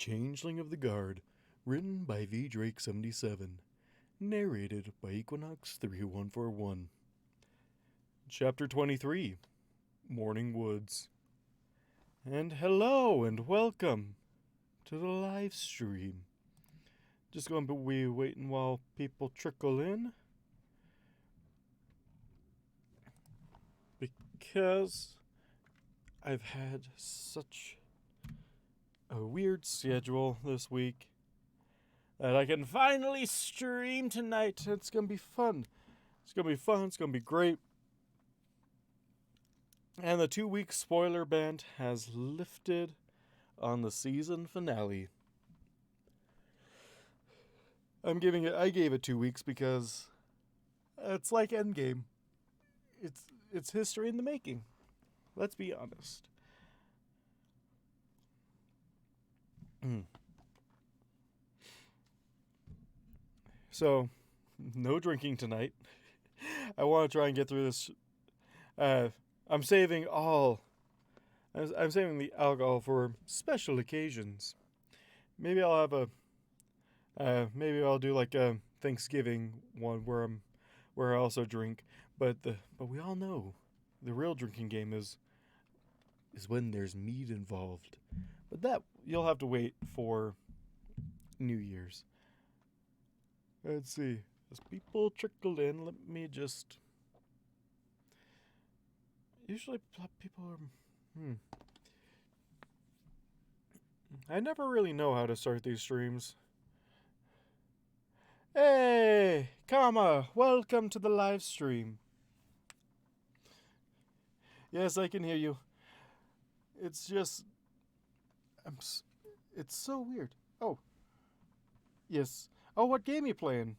Changeling of the Guard, written by V. Drake 77, narrated by Equinox 3141. Chapter 23, Morning Woods. And hello and welcome to the live stream. Just going to be waiting while people trickle in, because I've had such a weird schedule this week that I can finally stream tonight. It's going to be fun. It's going to be great. And the 2-week spoiler ban has lifted on the season finale. I gave it 2 weeks because it's like Endgame. It's history in the making. Let's be honest. So, no drinking tonight. I want to try and get through this. I'm saving the alcohol for special occasions. Maybe I'll have maybe I'll do like a Thanksgiving one where I also drink. But we all know the real drinking game is when there's meat involved. But that you'll have to wait for New Year's. Let's see. As people trickle in, let me just. Usually people are. I never really know how to start these streams. Hey, Karma, welcome to the live stream. Yes, I can hear you. It's just. It's so weird. Oh. Yes. Oh, what game are you playing?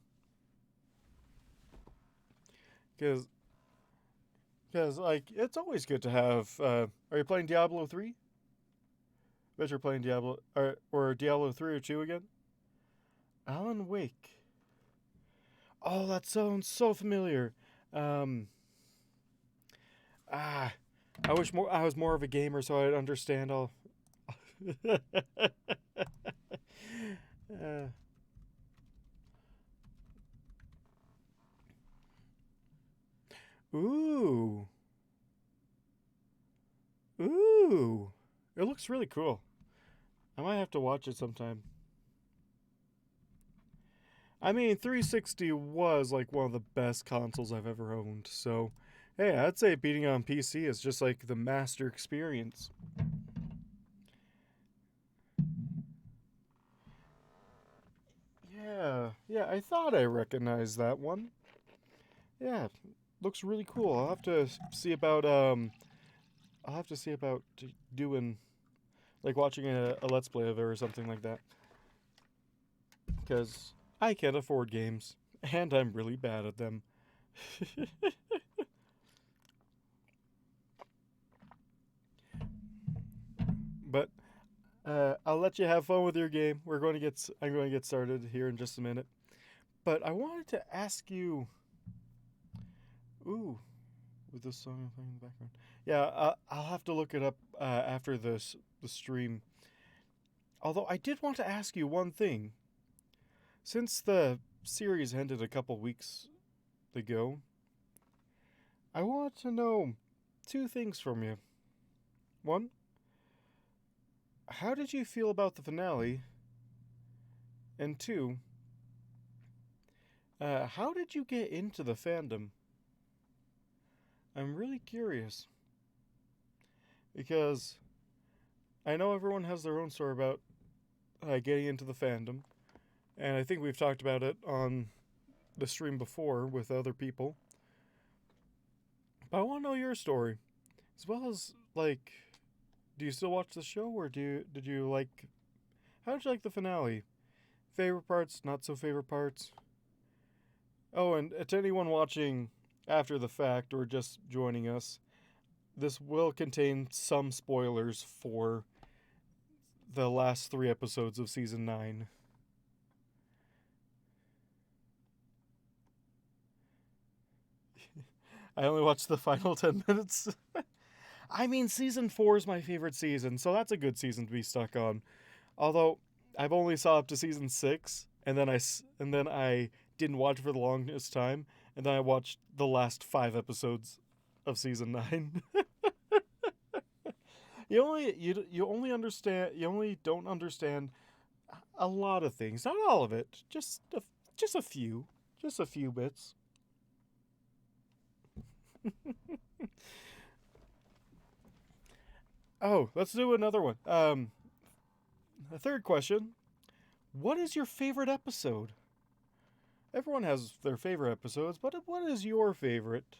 Because like, it's always good to have, are you playing Diablo 3? Bet you're playing Diablo, or Diablo 3 or 2 again? Alan Wake. Oh, that sounds so familiar. I was more of a gamer, so I'd understand all. Ooh. It looks really cool. I might have to watch it sometime. I mean, 360 was like one of the best consoles I've ever owned, so hey, I'd say beating on PC is just like the master experience. Yeah, I thought I recognized that one. Yeah, looks really cool. I'll have to see about doing, like, watching a Let's Play of it or something like that. Because I can't afford games, and I'm really bad at them. But I'll let you have fun with your game. I'm going to get started here in just a minute. But I wanted to ask you. Ooh, with this song playing in the background. Yeah, I'll have to look it up after the stream. Although I did want to ask you one thing. Since the series ended a couple weeks ago, I want to know 2 things from you. 1, how did you feel about the finale? And 2, how did you get into the fandom? I'm really curious. Because I know everyone has their own story about getting into the fandom. And I think we've talked about it on the stream before with other people. But I want to know your story. As well as, like, do you still watch the show, or how did you like the finale? Favorite parts, not so favorite parts? Oh, and to anyone watching after the fact or just joining us, this will contain some spoilers for the last 3 episodes of Season 9. I only watched the final 10 minutes. I mean, Season 4 is my favorite season, so that's a good season to be stuck on. Although, I've only saw up to season 6, and then I didn't watch for the longest time, and then I watched the last 5 episodes of season 9. You only don't understand a lot of things, not all of it, just a few, just a few bits. Oh, let's do another one. The third question: what is your favorite episode? Everyone has their favorite episodes, but what is your favorite?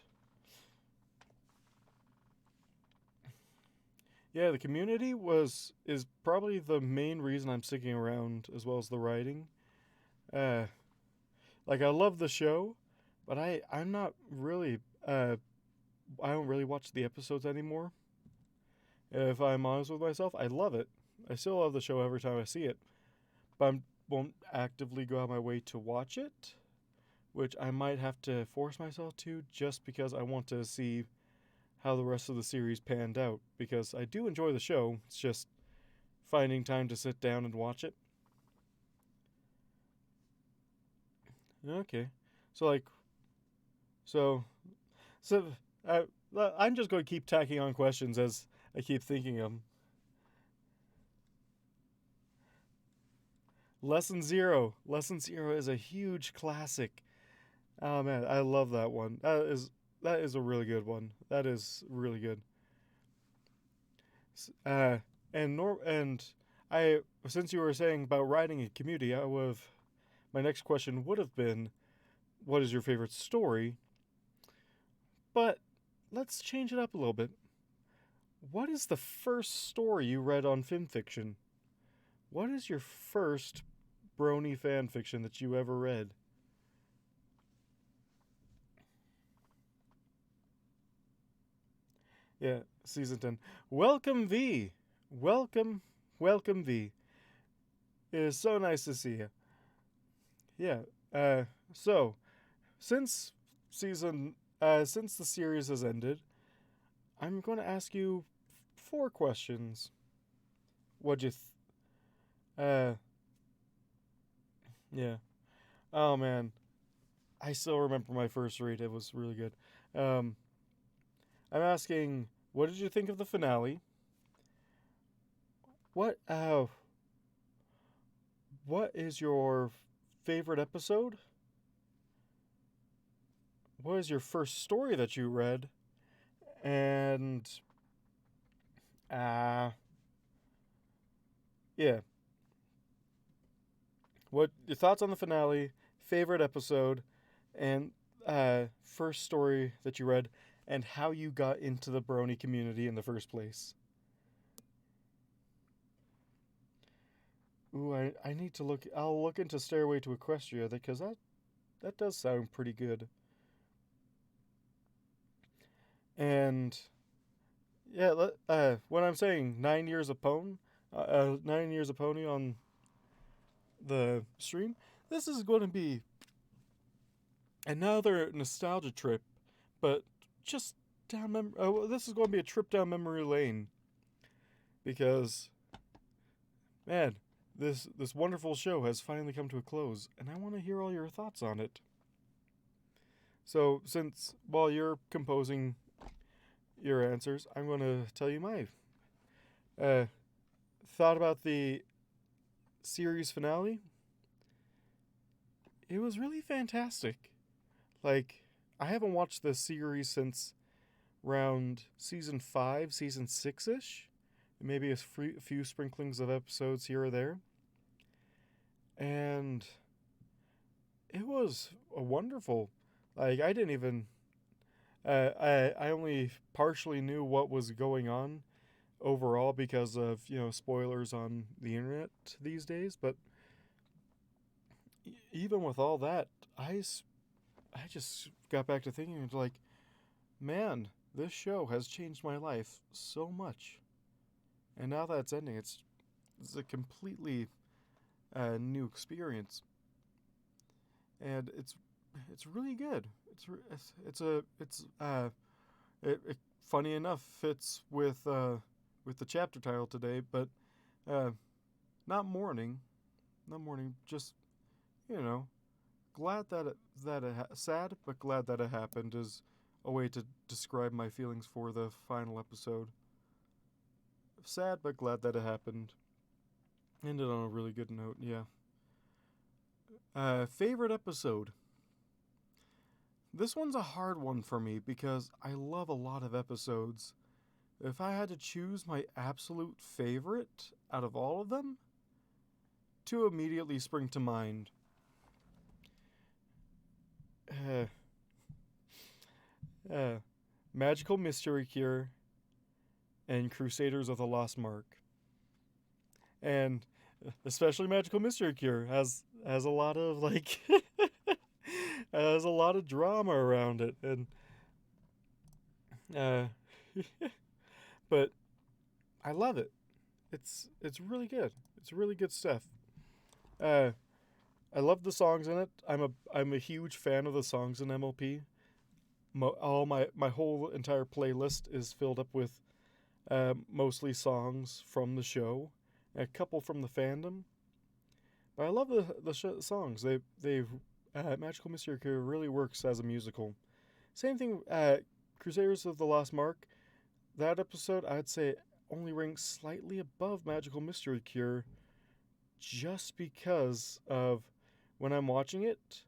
Yeah, the community is probably the main reason I'm sticking around, as well as the writing. Uh, like I love the show, but I'm not really I don't really watch the episodes anymore. If I'm honest with myself, I love it. I still love the show every time I see it, but I won't actively go out of my way to watch it, which I might have to force myself to just because I want to see how the rest of the series panned out, because I do enjoy the show. It's just finding time to sit down and watch it. Okay. So like so so uh, I'm just going to keep tacking on questions as I keep thinking of them. Lesson 0. Lesson 0 is a huge classic. Oh man, I love that one. That is a really good one. That is really good. Uh, and I since you were saying about writing a community, I would have my next question would have been, what is your favorite story? But let's change it up a little bit. What is the first story you read on FimFiction? What is your first Brony fan fiction that you ever read? Yeah, season 10. Welcome V. Welcome, welcome V. It is so nice to see you. Yeah. So since since the series has ended, I'm going to ask you 4 questions. What'd you uh yeah. Oh man, I still remember my first read. It was really good. Um I'm asking, what did you think of the finale? What what is your favorite episode? What is your first story that you read? And uh yeah, what your thoughts on the finale, favorite episode, and first story that you read, and how you got into the Brony community in the first place? Ooh, I need to look. I'll look into Stairway to Equestria because that does sound pretty good. And yeah, when I'm saying 9 years of pony, 9 years of pony on the stream, this is going to be another nostalgia trip, but just this is going to be a trip down memory lane because man, this wonderful show has finally come to a close, and I want to hear all your thoughts on it. So, since while you're composing your answers, I'm going to tell you my uh, thought about the series finale. It was really fantastic. Like, I haven't watched the series since around season 5, season 6 ish. Maybe a few sprinklings of episodes here or there. And it was a wonderful. Like, I didn't even. I only partially knew what was going on overall because of spoilers on the internet these days. But even with all that, I just got back to thinking like, man, this show has changed my life so much. And now that it's ending, it's a completely new experience, and it's really good. It funny enough fits with the chapter title today, but uh, not mourning. Not mourning, just, you know, glad sad, but glad that it happened is a way to describe my feelings for the final episode. Sad, but glad that it happened. Ended on a really good note, yeah. Favorite episode? This one's a hard one for me because I love a lot of episodes. If I had to choose my absolute favorite out of all of them, two immediately spring to mind. Uh, uh, Magical Mystery Cure and Crusaders of the Lost Mark. And especially Magical Mystery Cure has a lot of like has a lot of drama around it, and uh but I love it. It's really good. It's really good stuff. Uh I love the songs in it. I'm a huge fan of the songs in MLP. All my whole entire playlist is filled up with mostly songs from the show, a couple from the fandom. But I love the songs. They Magical Mystery Cure really works as a musical. Same thing. Crusaders of the Lost Mark. That episode I'd say only ranks slightly above Magical Mystery Cure, just because of when I'm watching it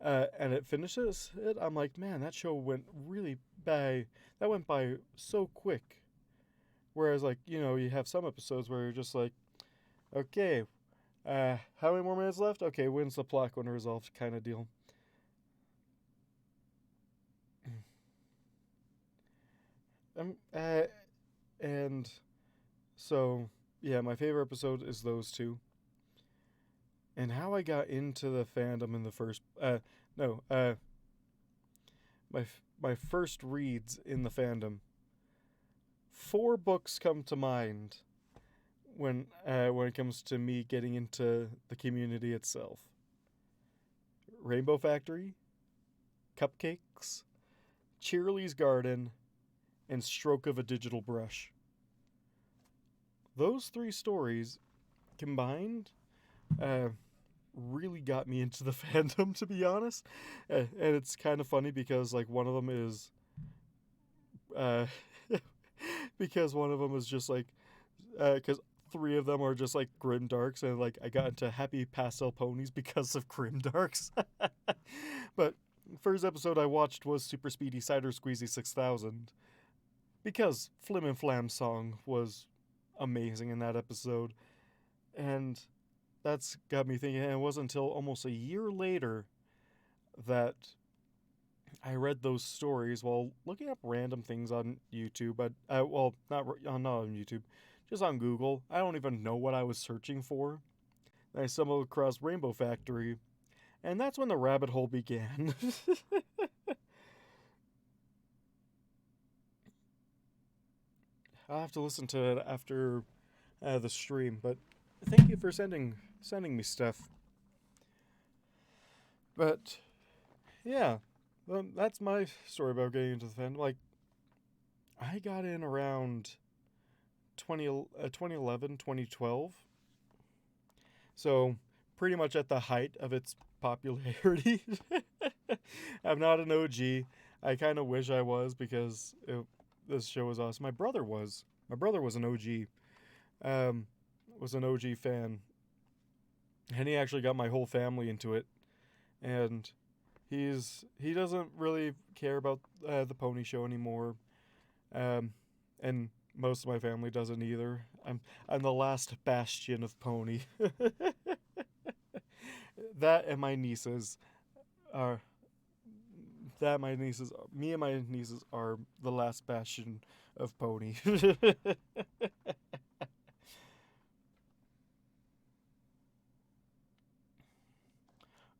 and it finishes it, I'm like, man, that show went really by. That went by so quick. Whereas, like, you have some episodes where you're just like, okay, how many more minutes left? Okay, when's the plot going to resolve? Kind of deal. Um, uh, and so, yeah, my favorite episode is those two. And how I got into the fandom in the first, no, my first reads in the fandom. 4 books come to mind when it comes to me getting into the community itself. Rainbow Factory, Cupcakes, Cheerilee's Garden, and Stroke of a Digital Brush. Those 3 stories combined really got me into the fandom, to be honest. And it's kind of funny because like one of them is uh, because one of them is just like because 3 of them are just like grim darks, and like I got into Happy Pastel Ponies because of grim darks. But first episode I watched was Super Speedy Cider Squeezy 6000 because Flim and Flam's song was amazing in that episode, and that's got me thinking. And it wasn't until almost a year later that I read those stories while looking up random things on YouTube. But well, not on YouTube, just on Google. I don't even know what I was searching for. And I stumbled across Rainbow Factory, and that's when the rabbit hole began. I'll have to listen to it after the stream. But thank you for sending me stuff. But yeah, that's my story about getting into the fandom. Like, I got in around 2011, 2012. So, pretty much at the height of its popularity. I'm not an OG. I kind of wish I was because this show was awesome. My brother was. My brother was an OG. Was an OG fan. And he actually got my whole family into it. And he doesn't really care about the pony show anymore, and most of my family doesn't either. I'm the last bastion of pony. That and my nieces are me and my nieces are the last bastion of pony.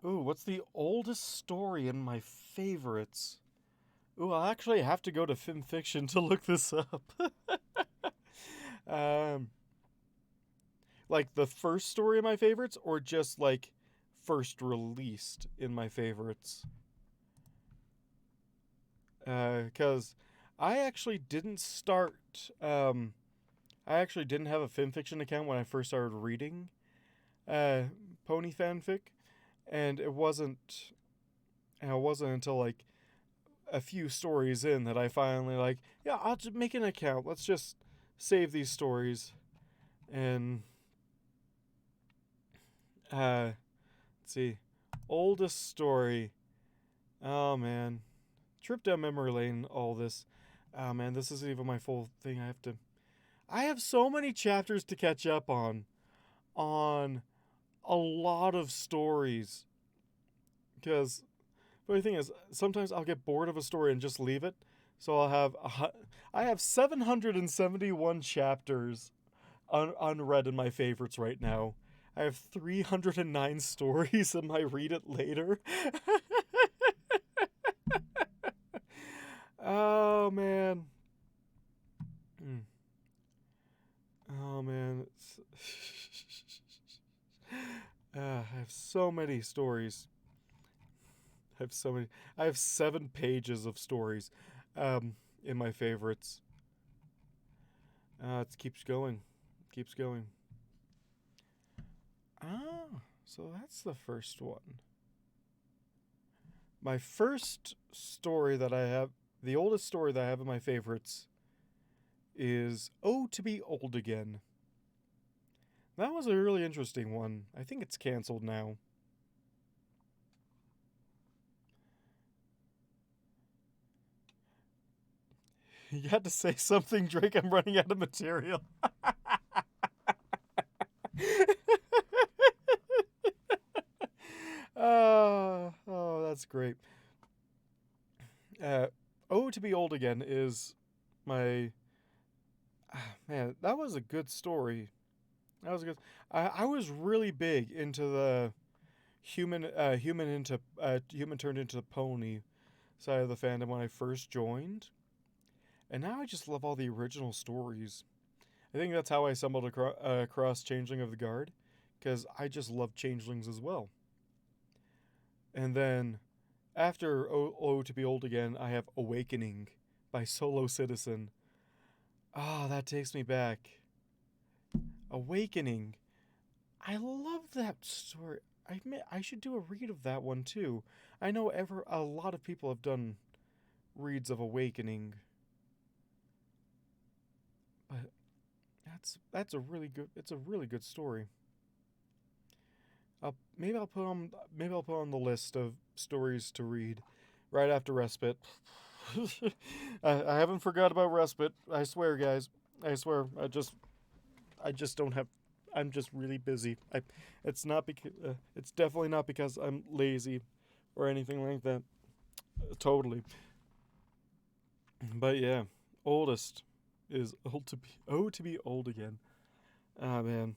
Ooh, what's the oldest story in my favorites? Ooh, I'll actually have to go to FimFiction to look this up. um, like the first story in my favorites, or just like first released in my favorites? Because I actually didn't start. I actually didn't have a FimFiction account when I first started reading. pony fanfic, and it wasn't until like a few stories in that I finally like, yeah, I'll just make an account. Let's just save these stories. And let's see, oldest story. Oh man, trip down memory lane. All this. Oh man, this isn't even my full thing. I have so many chapters to catch up on a lot of stories. Because the thing is, sometimes I'll get bored of a story and just leave it. So I have 771 chapters unread in my favorites right now. I have 309 stories in my read it later. Oh man. Oh man. I have so many stories. I have 7 pages of stories in my favorites. It keeps going. Keeps going. Ah, so that's the first one. My first story that I have, the oldest story that I have in my favorites, is Oh to Be Old Again. That was a really interesting one. I think it's canceled now. You had to say something, Drake. I'm running out of material. Oh, that's great. Oh to Be Old Again is my... Man, that was a good story. That was good. I was really big into the human turned into pony side of the fandom when I first joined, and now I just love all the original stories. I think that's how I stumbled across Changeling of the Guard, because I just love changelings as well. And then after oh to Be Old Again, I have Awakening by Solo Citizen. Ah, that takes me back. Awakening. I love that story. I admit I should do a read of that one too. I know a lot of people have done reads of Awakening, but that's a really good. It's a really good story. Maybe I'll put on the list of stories to read right after Respite. I haven't forgot about Respite. I swear, guys. I swear. I just don't have. I'm just really busy. It's not because. It's definitely not because I'm lazy, or anything like that. Totally. But yeah, oldest is old to be old again. Ah man.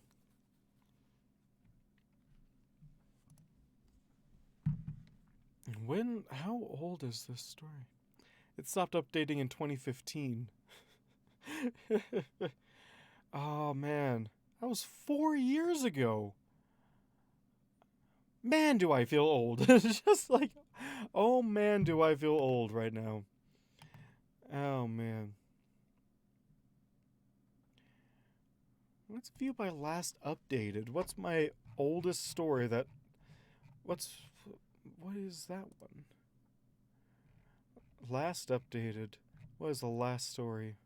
How old is this story? It stopped updating in 2015. Oh man, that was 4 years ago. Man, do I feel old. Just like, oh man, do I feel old right now. Oh man. Let's view my last updated. What's my oldest story that... What is that one? Last updated. What is the last story?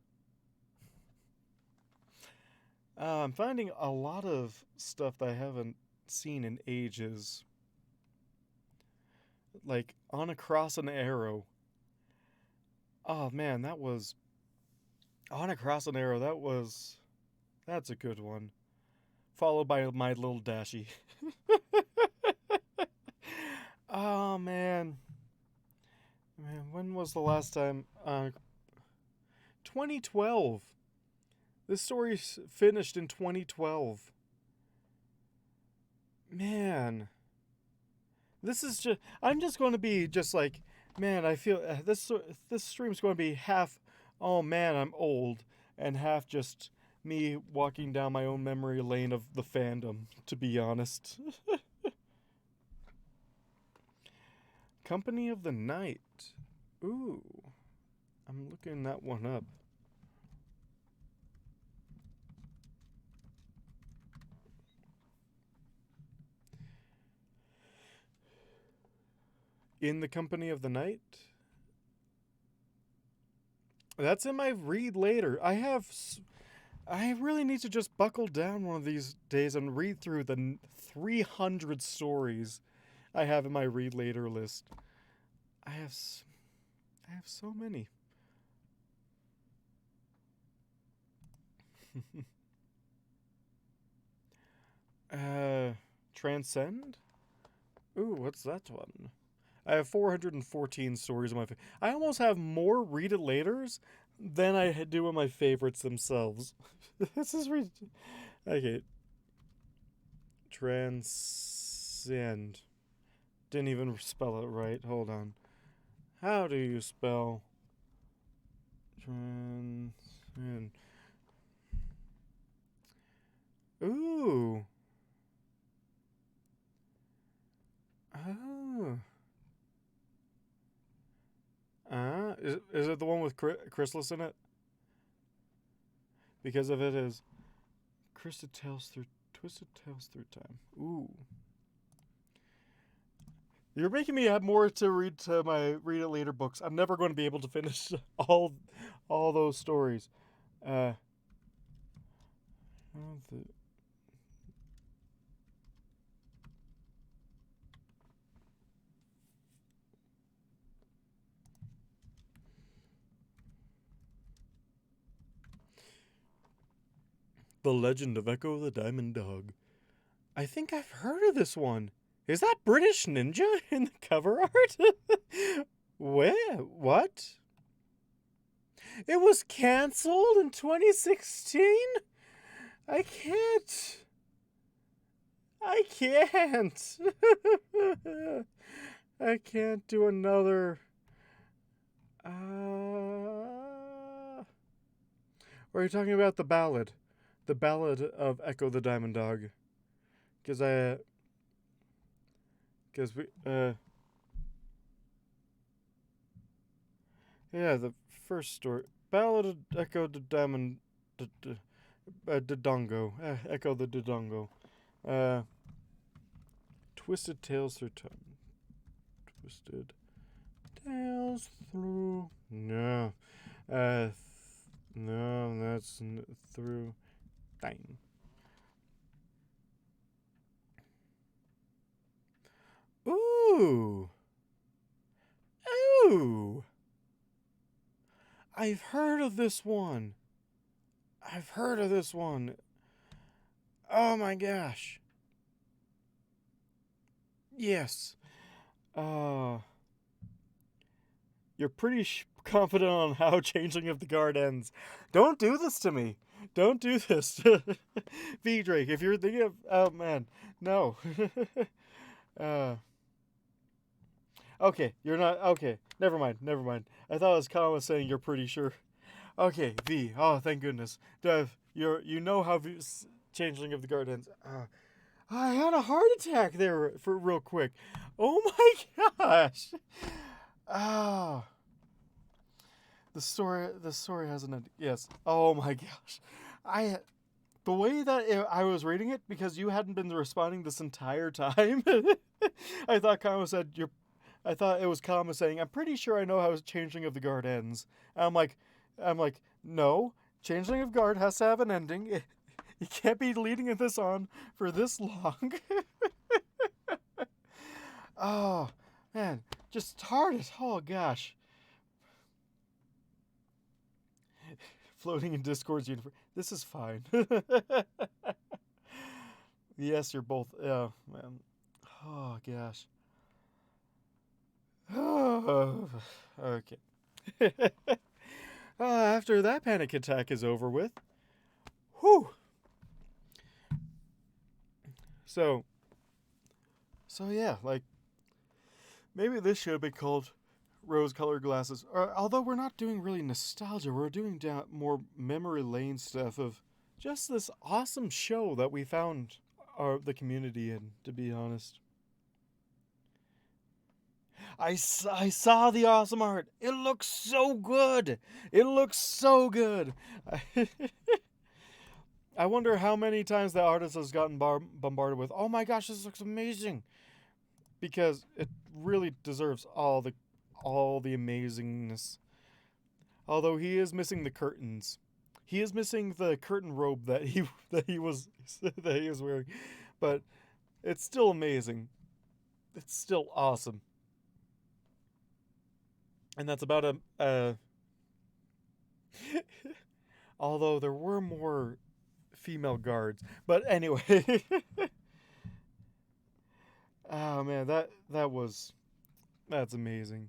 I'm finding a lot of stuff that I haven't seen in ages. Like, On a Cross and Arrow. Oh man, that was... On a Cross and Arrow, that's a good one. Followed by My Little Dashie. Oh man. Man, when was the last time? 2012. This story finished in 2012. Man. This is just... I'm just going to be just like... Man, I feel... this stream's going to be half... Oh man, I'm old. And half just me walking down my own memory lane of the fandom, to be honest. Company of the Night. Ooh. I'm looking that one up. In the Company of the Night. That's in my read later. I really need to just buckle down one of these days and read through the 300 stories I have in my read later list. I have so many. Transcend? Ooh, what's that one? I have 414 stories in my I almost have more read it laters than I do in my favorites themselves. This is okay. Transcend. Didn't even spell it right. Hold on. How do you spell transcend? Ooh. Oh. Is it the one with Chrysalis in it? Because if it is, Twisted Tales Through Time. Ooh. You're making me have more to read to my read it later books. I'm never going to be able to finish all those stories. The Legend of Echo the Diamond Dog. I think I've heard of this one. Is that British Ninja in the cover art? Where? What? It was cancelled in 2016? I can't. I can't do another. Or are you talking about the ballad? The Ballad of Echo the Diamond Dog. Because yeah, the first story. Ballad of Echo the Diamond Dodongo. Echo the Dodongo. Twisted Tales Through Time. Twisted Tales Through... No. No, that's through time. Ooh. Ooh. I've heard of this one. Oh my gosh. Yes. You're pretty confident on how Changeling of the Guard ends. Don't do this to me. Don't do this. V Drake, if you're thinking of... Oh, man. No. Okay, you're not... Okay, never mind. I thought it was Kama saying you're pretty sure. Okay, V. Oh, thank goodness. You know how Changeling of the Guard ends. I had a heart attack there for real quick. Oh my gosh. The story has an ending. Yes. Oh my gosh. The way that I was reading it, because you hadn't been responding this entire time, I thought it was Kama saying, I'm pretty sure I know how Changeling of the Guard ends. And I'm like, no, Changeling of Guard has to have an ending. You can't be leading this on for this long. Oh, man, just start it. Oh, gosh. Floating in Discord's universe. This is fine. Yes, you're both. Oh, man. Oh, gosh. Oh, okay. After that panic attack is over with. Whew. So yeah, like, maybe this should be called Rose-Colored Glasses. Although we're not doing really nostalgia, we're doing more memory lane stuff of just this awesome show that we found the community in, to be honest. I saw the awesome art. It looks so good. I wonder how many times the artist has gotten bombarded with, oh my gosh, this looks amazing. because it really deserves all the amazingness. Although he is missing the curtains. He is missing the curtain robe that he was that he was wearing. But it's still amazing. It's still awesome. And that's about although there were more female guards. But anyway. Oh man, that's amazing.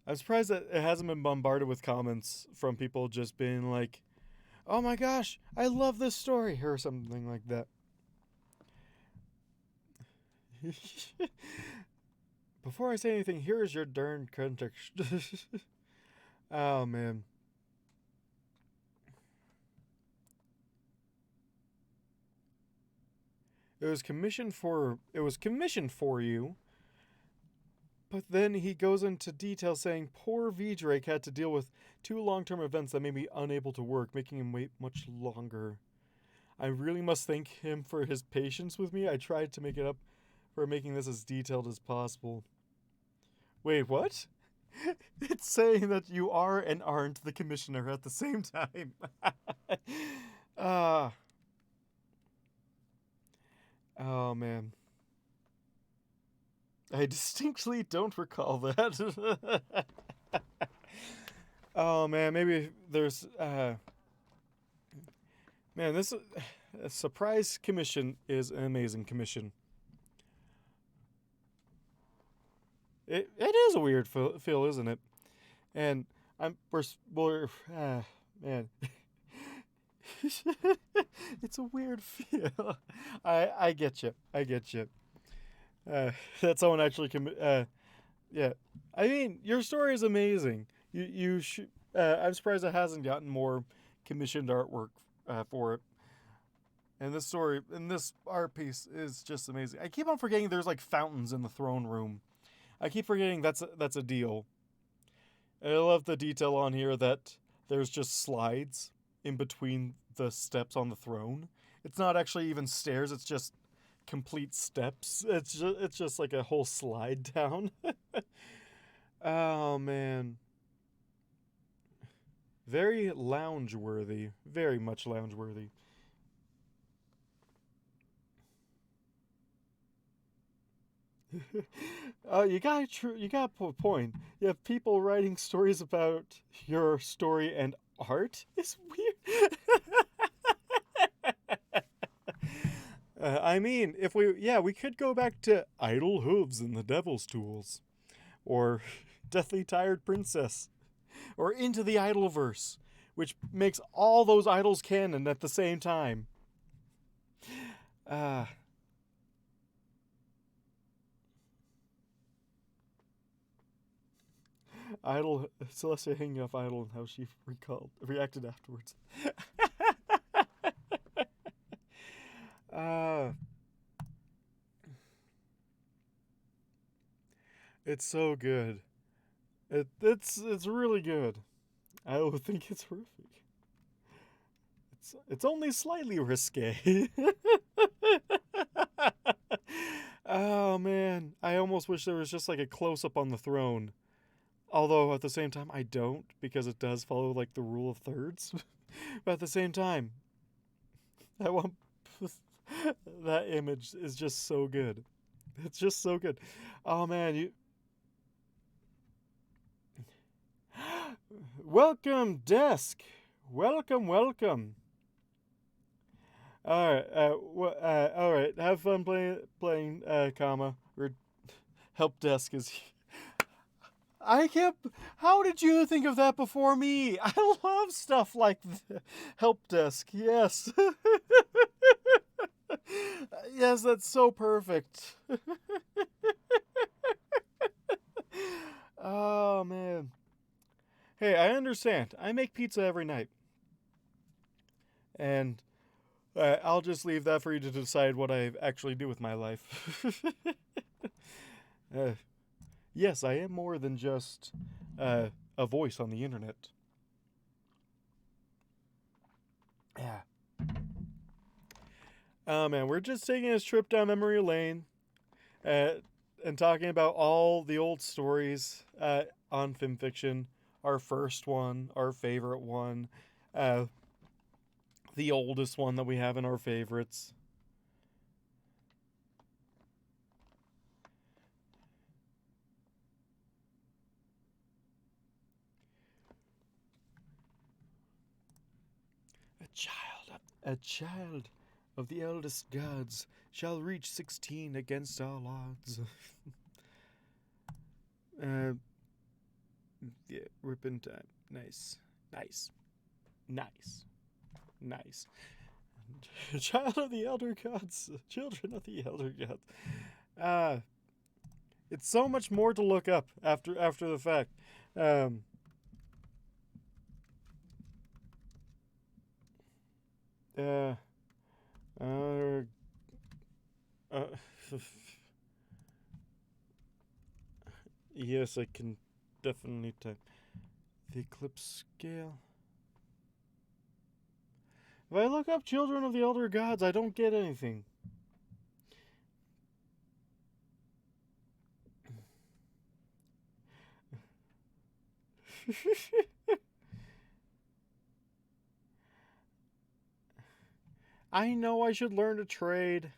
I'm surprised that it hasn't been bombarded with comments from people just being like, "Oh my gosh, I love this story," or something like that. Before I say anything, here is your darn context. Oh man. It was commissioned for you. But then he goes into detail saying poor V Drake had to deal with 2 long-term events that made me unable to work, making him wait much longer. I really must thank him for his patience with me. I tried to make it up for making this as detailed as possible. Wait, what? It's saying that you are and aren't the commissioner at the same time. Oh man. I distinctly don't recall that. Oh man, maybe there's man, this surprise commission is an amazing commission. It is a weird feel, isn't it? And we're man. It's a weird feel. I get you. I get you. That someone actually yeah. I mean, your story is amazing. You should. I'm surprised it hasn't gotten more commissioned artwork for it. And this story, and this art piece is just amazing. I keep on forgetting there's like fountains in the throne room. I keep forgetting that's a deal. And I love the detail on here that there's just slides in between the steps on the throne. It's not actually even stairs. It's just complete steps. It's just like a whole slide down. Oh man. Very lounge worthy. Very much lounge worthy. You got a point. You have people writing stories about your story and art. It's weird. I mean, if we could go back to Idle Hooves and the Devil's Tools, or Deathly Tired Princess, or Into the Idolverse, which makes all those idols canon at the same time. Idol Celestia hanging off Idol and how she reacted afterwards. It's so good. It's really good. I would think it's horrific. It's only slightly risque. Oh man, I almost wish there was just like a close up on the throne. Although at the same time I don't, because it does follow like the rule of thirds. But at the same time, I want that image is just so good. It's just so good. Oh man, welcome, desk. Welcome. All right, all right. Have fun playing, comma or help desk is. How did you think of that before me? I love stuff like help desk. Yes. Yes, that's so perfect. Oh man. Hey, I understand. I make pizza every night. And I'll just leave that for you to decide what I actually do with my life. Yes, I am more than just a voice on the internet. Yeah. Oh man, we're just taking a trip down memory lane. uh, and talking about all the old stories on FimFiction. Our first one, our favorite one, uh, the oldest one that we have in our favorites. A child of the eldest gods shall reach 16 against all odds. Yeah, ripping time. Nice. Nice. Nice. Nice. Child of the elder gods. Children of the elder gods. It's so much more to look up after the fact. Um, uh, uh, uh, yes, I can definitely type. The eclipse scale. If I look up Children of the Elder Gods, I don't get anything. I know I should learn to trade.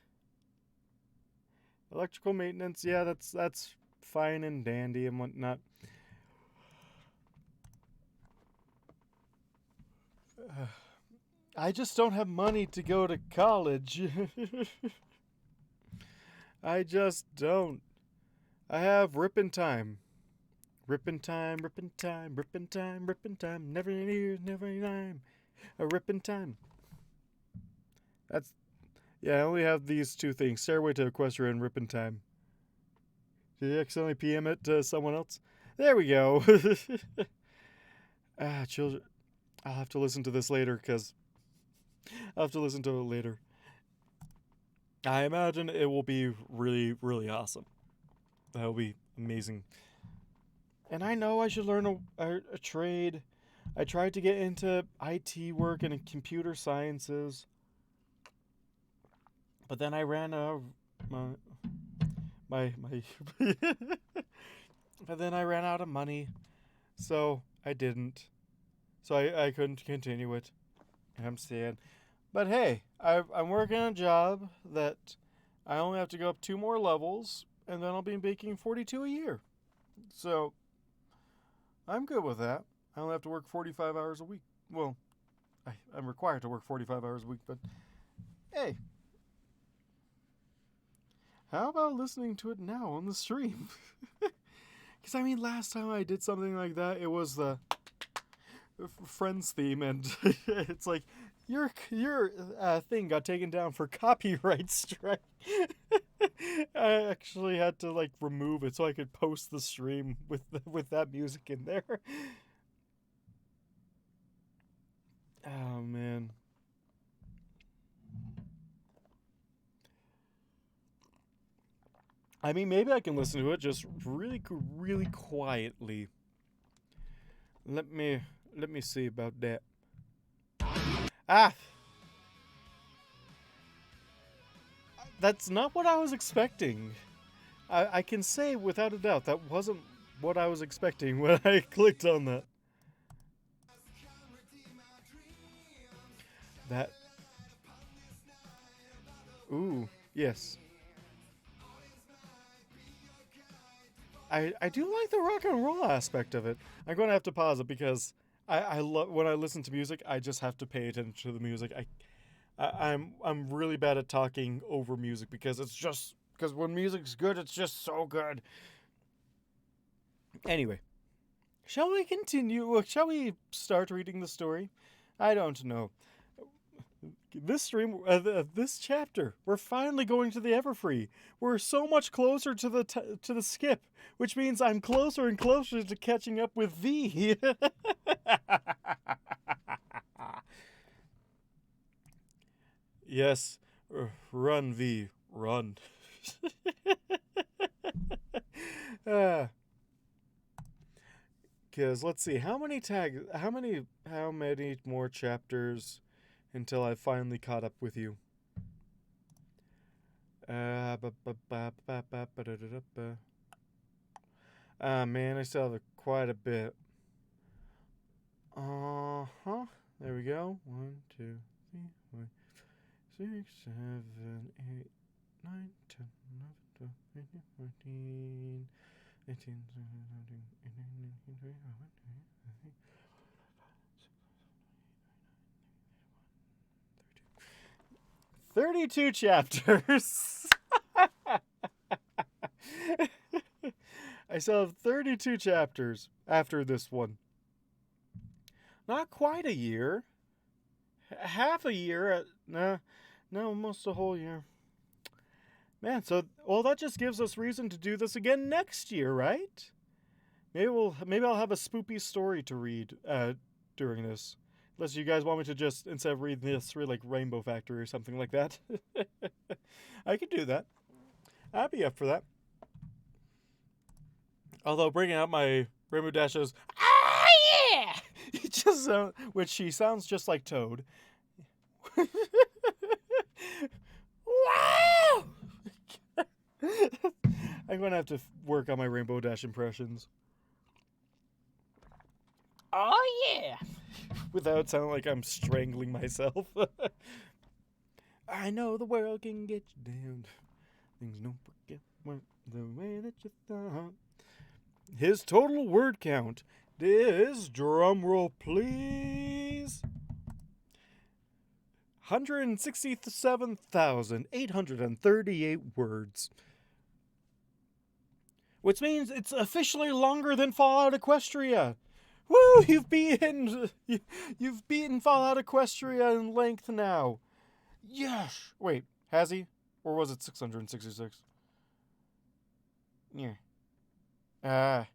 Electrical maintenance, yeah, that's fine and dandy and whatnot. I just don't have money to go to college. I just don't. I have rippin' time. Rippin' time, rippin' time, rippin' time, rippin' time. Never near, never time. A rippin' time. That's. Yeah, I only have these two things: Stairway to Equestria and Rippin' Time. Did you accidentally PM it to someone else? There we go. Children. I'll have to listen to this later because I'll have to listen to it later. I imagine it will be really, really awesome. That'll be amazing. And I know I should learn a trade. I tried to get into IT work and computer sciences, but then I ran out of my but then I ran out of money, so I didn't. So I couldn't continue it. And I'm sad. But hey, I'm working on a job that I only have to go up 2 more levels, and then I'll be making 42 a year. So I'm good with that. I only have to work 45 hours a week. Well, I'm required to work 45 hours a week, but hey, how about listening to it now on the stream? Because I mean, last time I did something like that, it was the Friends theme, and it's like your thing got taken down for copyright strike. I actually had to like remove it so I could post the stream with that music in there. Oh man. I mean, maybe I can listen to it just really, really quietly. Let me see about that. Ah, that's not what I was expecting. I can say without a doubt that wasn't what I was expecting when I clicked on that. That. Ooh, yes. I do like the rock and roll aspect of it. I'm going to have to pause it because I love when I listen to music. I just have to pay attention to the music. I'm really bad at talking over music because it's just because when music's good, it's just so good. Anyway, shall we continue? Shall we start reading the story? I don't know. This stream, this chapter, we're finally going to the Everfree. We're so much closer to the skip, which means I'm closer and closer to catching up with V. Yes, run V, run. Because let's see, how many more chapters until I finally caught up with you? Man, I still have quite a bit. Uh-huh. There we go. 1, 2, 3, 4, 6, 7, 8, 9, 10, 11, 12, 13, 14, 18, 17, 18, 19, 20, 32 chapters. I still have 32 chapters after this one. Not quite a year. Half a year. No, almost a whole year. Man, so that just gives us reason to do this again next year, right? Maybe I'll have a spoopy story to read during this. Unless you guys want me to just, instead of reading this, read like Rainbow Factory or something like that. I could do that. I'd be up for that. Although bringing out my Rainbow Dash's "Ah yeah!" It just which she sounds just like Toad. Wow! I'm gonna have to work on my Rainbow Dash impressions. Oh yeah! Without sounding like I'm strangling myself. I know the world can get you down. Things don't forget the way that you thought. His total word count is, drumroll please, 167,838 words. Which means it's officially longer than Fallout Equestria. Woo! You've beaten Fallout Equestria in length now. Yes. Wait, has he? Or was it 666? Yeah. How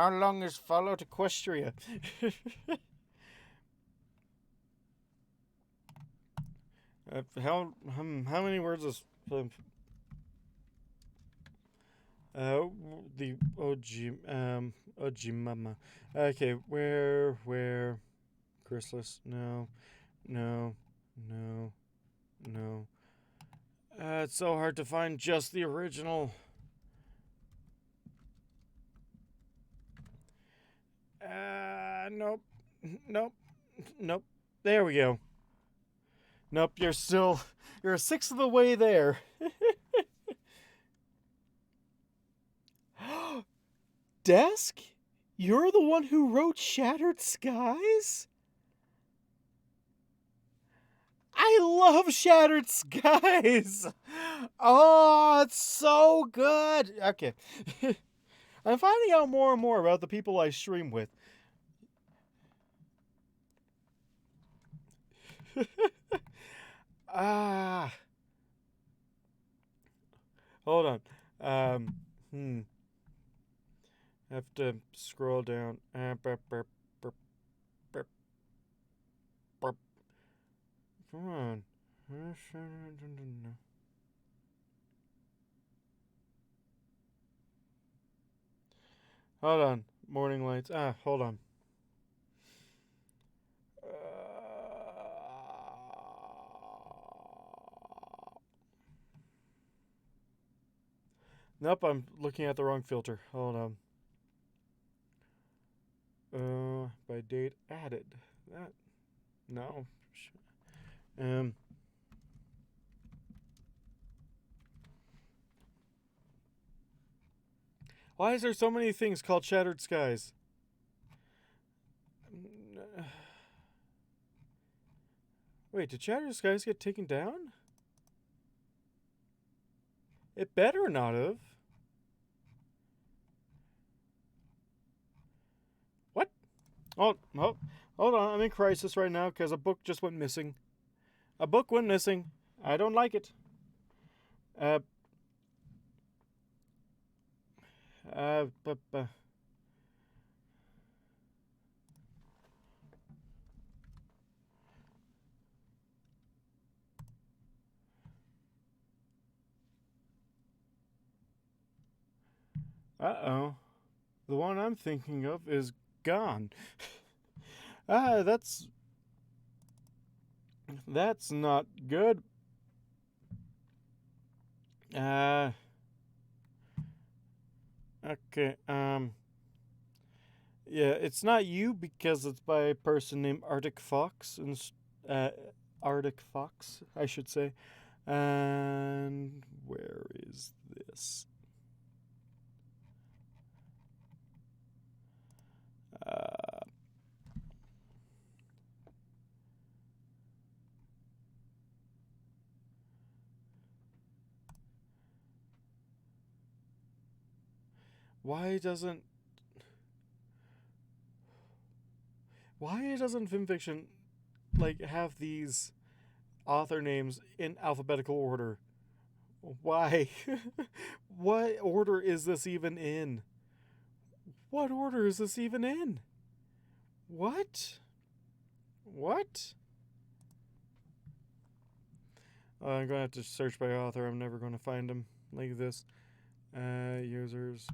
long is Fallout Equestria? How many words is the OG mama? Okay, where Chrysalis? No. It's so hard to find just the original. Nope. There we go. Nope, you're a sixth of the way there. Desk? You're the one who wrote Shattered Skies? I love Shattered Skies! Oh, it's so good! Okay. I'm finding out more and more about the people I stream with. Hold on. Have to scroll down. Come on. Hold on. Morning lights. Hold on. Nope, I'm looking at the wrong filter. Hold on. By date added. That. No. Why is there so many things called Shattered Skies? Wait, did Shattered Skies get taken down? It better not have. What? Oh, hold on. I'm in crisis right now because a book just went missing. A book went missing. I don't like it. Uh-oh. The one I'm thinking of is gone. That's not good. Uh, okay, yeah, it's not you because it's by a person named Arctic Fox, and Arctic Fox, I should say. And where is this? Why doesn't fanfiction like have these author names in alphabetical order? Why? What order is this even in? What order is this even in? What? What? I'm gonna have to search by author. I'm never gonna find them like this. Users.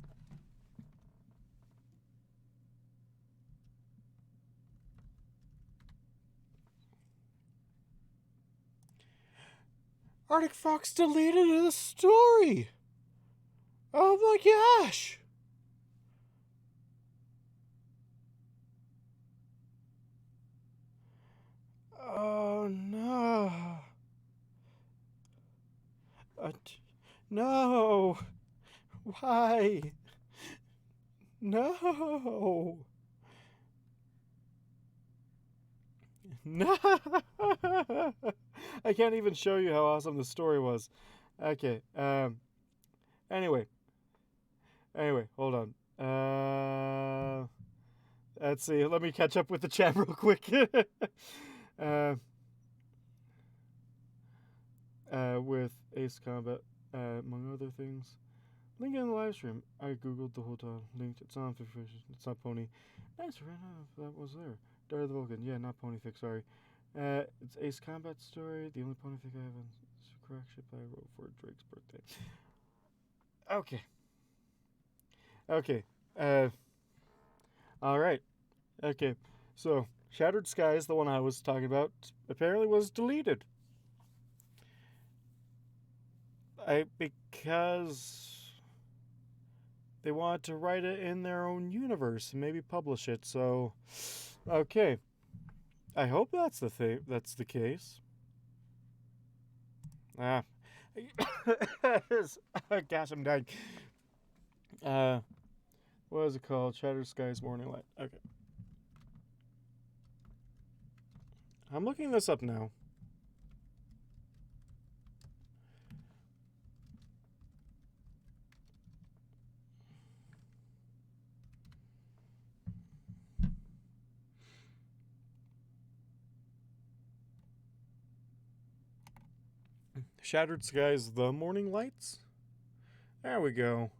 Arctic Fox deleted the story. Oh my gosh. Oh no. No. Why? No. No. I can't even show you how awesome the story was. Okay. Anyway, hold on. Let's see. Let me catch up with the chat real quick. With Ace Combat, among other things. Link in the live stream. I googled the whole time. Linked. It's not Fish. It's not Pony. Nice, right? That was there. Dart of the Vulcan. Yeah, not Ponyfic. Sorry. It's Ace Combat story. The only Ponyfic I have is correct ship I wrote for Drake's birthday. Okay. All right. Okay. So, Shattered Skies, the one I was talking about, apparently was deleted. Because they wanted to write it in their own universe and maybe publish it. So, okay. I hope that's the thing. That's the case. Gosh, I'm dying. What is it called? Shattered Skies Morning Light. Okay. I'm looking this up now. Shattered Skies, The Morning Lights? There we go.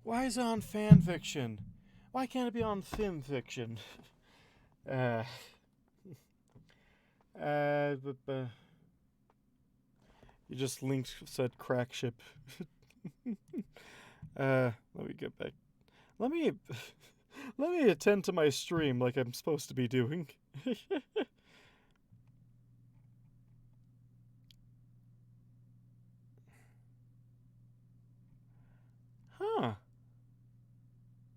Why is it on fan fiction? Why can't it be on film fiction? You just linked, said crack ship. Let me get back. Let me attend to my stream like I'm supposed to be doing. Huh.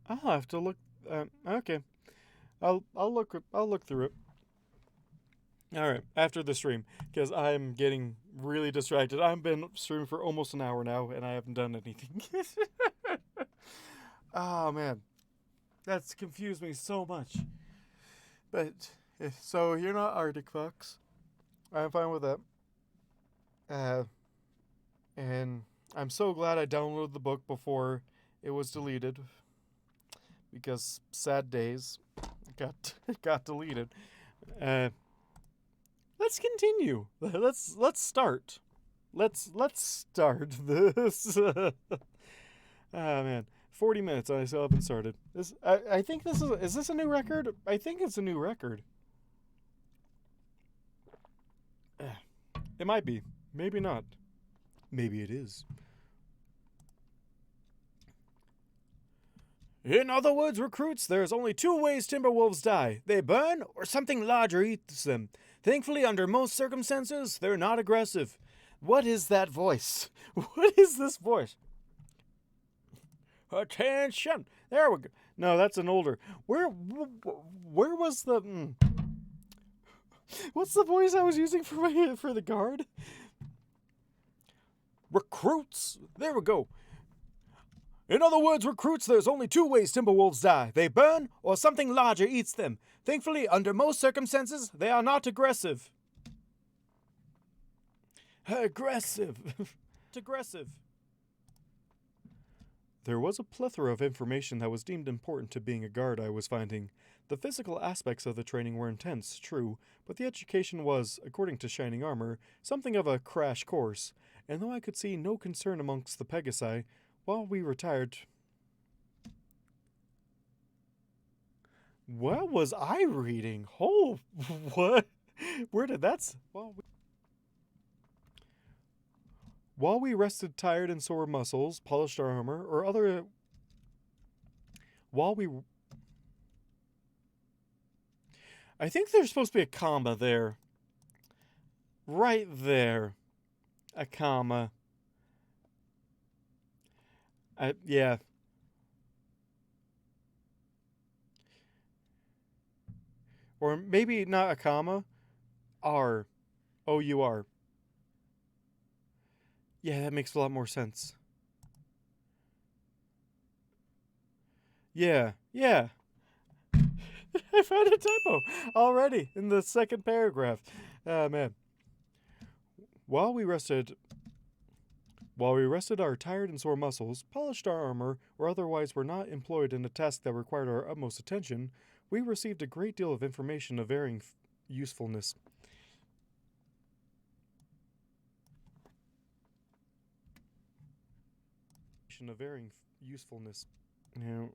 I'll have to look. Okay. I'll look through it. All right, after the stream, because I'm getting really distracted. I've been streaming for almost an hour now, and I haven't done anything. Oh man, that's confused me so much. But so you're not Arctic Fox. I'm fine with that. And I'm so glad I downloaded the book before it was deleted, because sad days got deleted. Let's continue. Let's start. Let's start this. Oh man, 40 minutes and I still haven't started. I think this is this a new record? I think it's a new record. It might be. Maybe not. Maybe it is. In other words, recruits, there's only two ways Timberwolves die. They burn, or something larger eats them. Thankfully, under most circumstances, they're not aggressive. What is that voice? What is this voice? Attention! There we go. No, that's an older. Where was the? What's the voice I was using for the guard? Recruits. There we go. In other words, recruits, there's only two ways timberwolves die. They burn, or something larger eats them. Thankfully, under most circumstances, they are not aggressive. Aggressive. Aggressive. There was a plethora of information that was deemed important to being a guard I was finding. The physical aspects of the training were intense, true, but the education was, according to Shining Armor, something of a crash course. And though I could see no concern amongst the Pegasi, while we retired... What was I reading? Oh, what? Where did that... While we rested tired and sore muscles, polished our armor, or other... While we... I think there's supposed to be a comma there. Right there. A comma. Yeah. Or maybe not a comma. R. O-U-R. Yeah, that makes a lot more sense. Yeah. I found a typo already in the second paragraph. Ah, man. While we rested our tired and sore muscles, polished our armor, or otherwise were not employed in a task that required our utmost attention, we received a great deal of information of varying usefulness. Of varying usefulness. Now,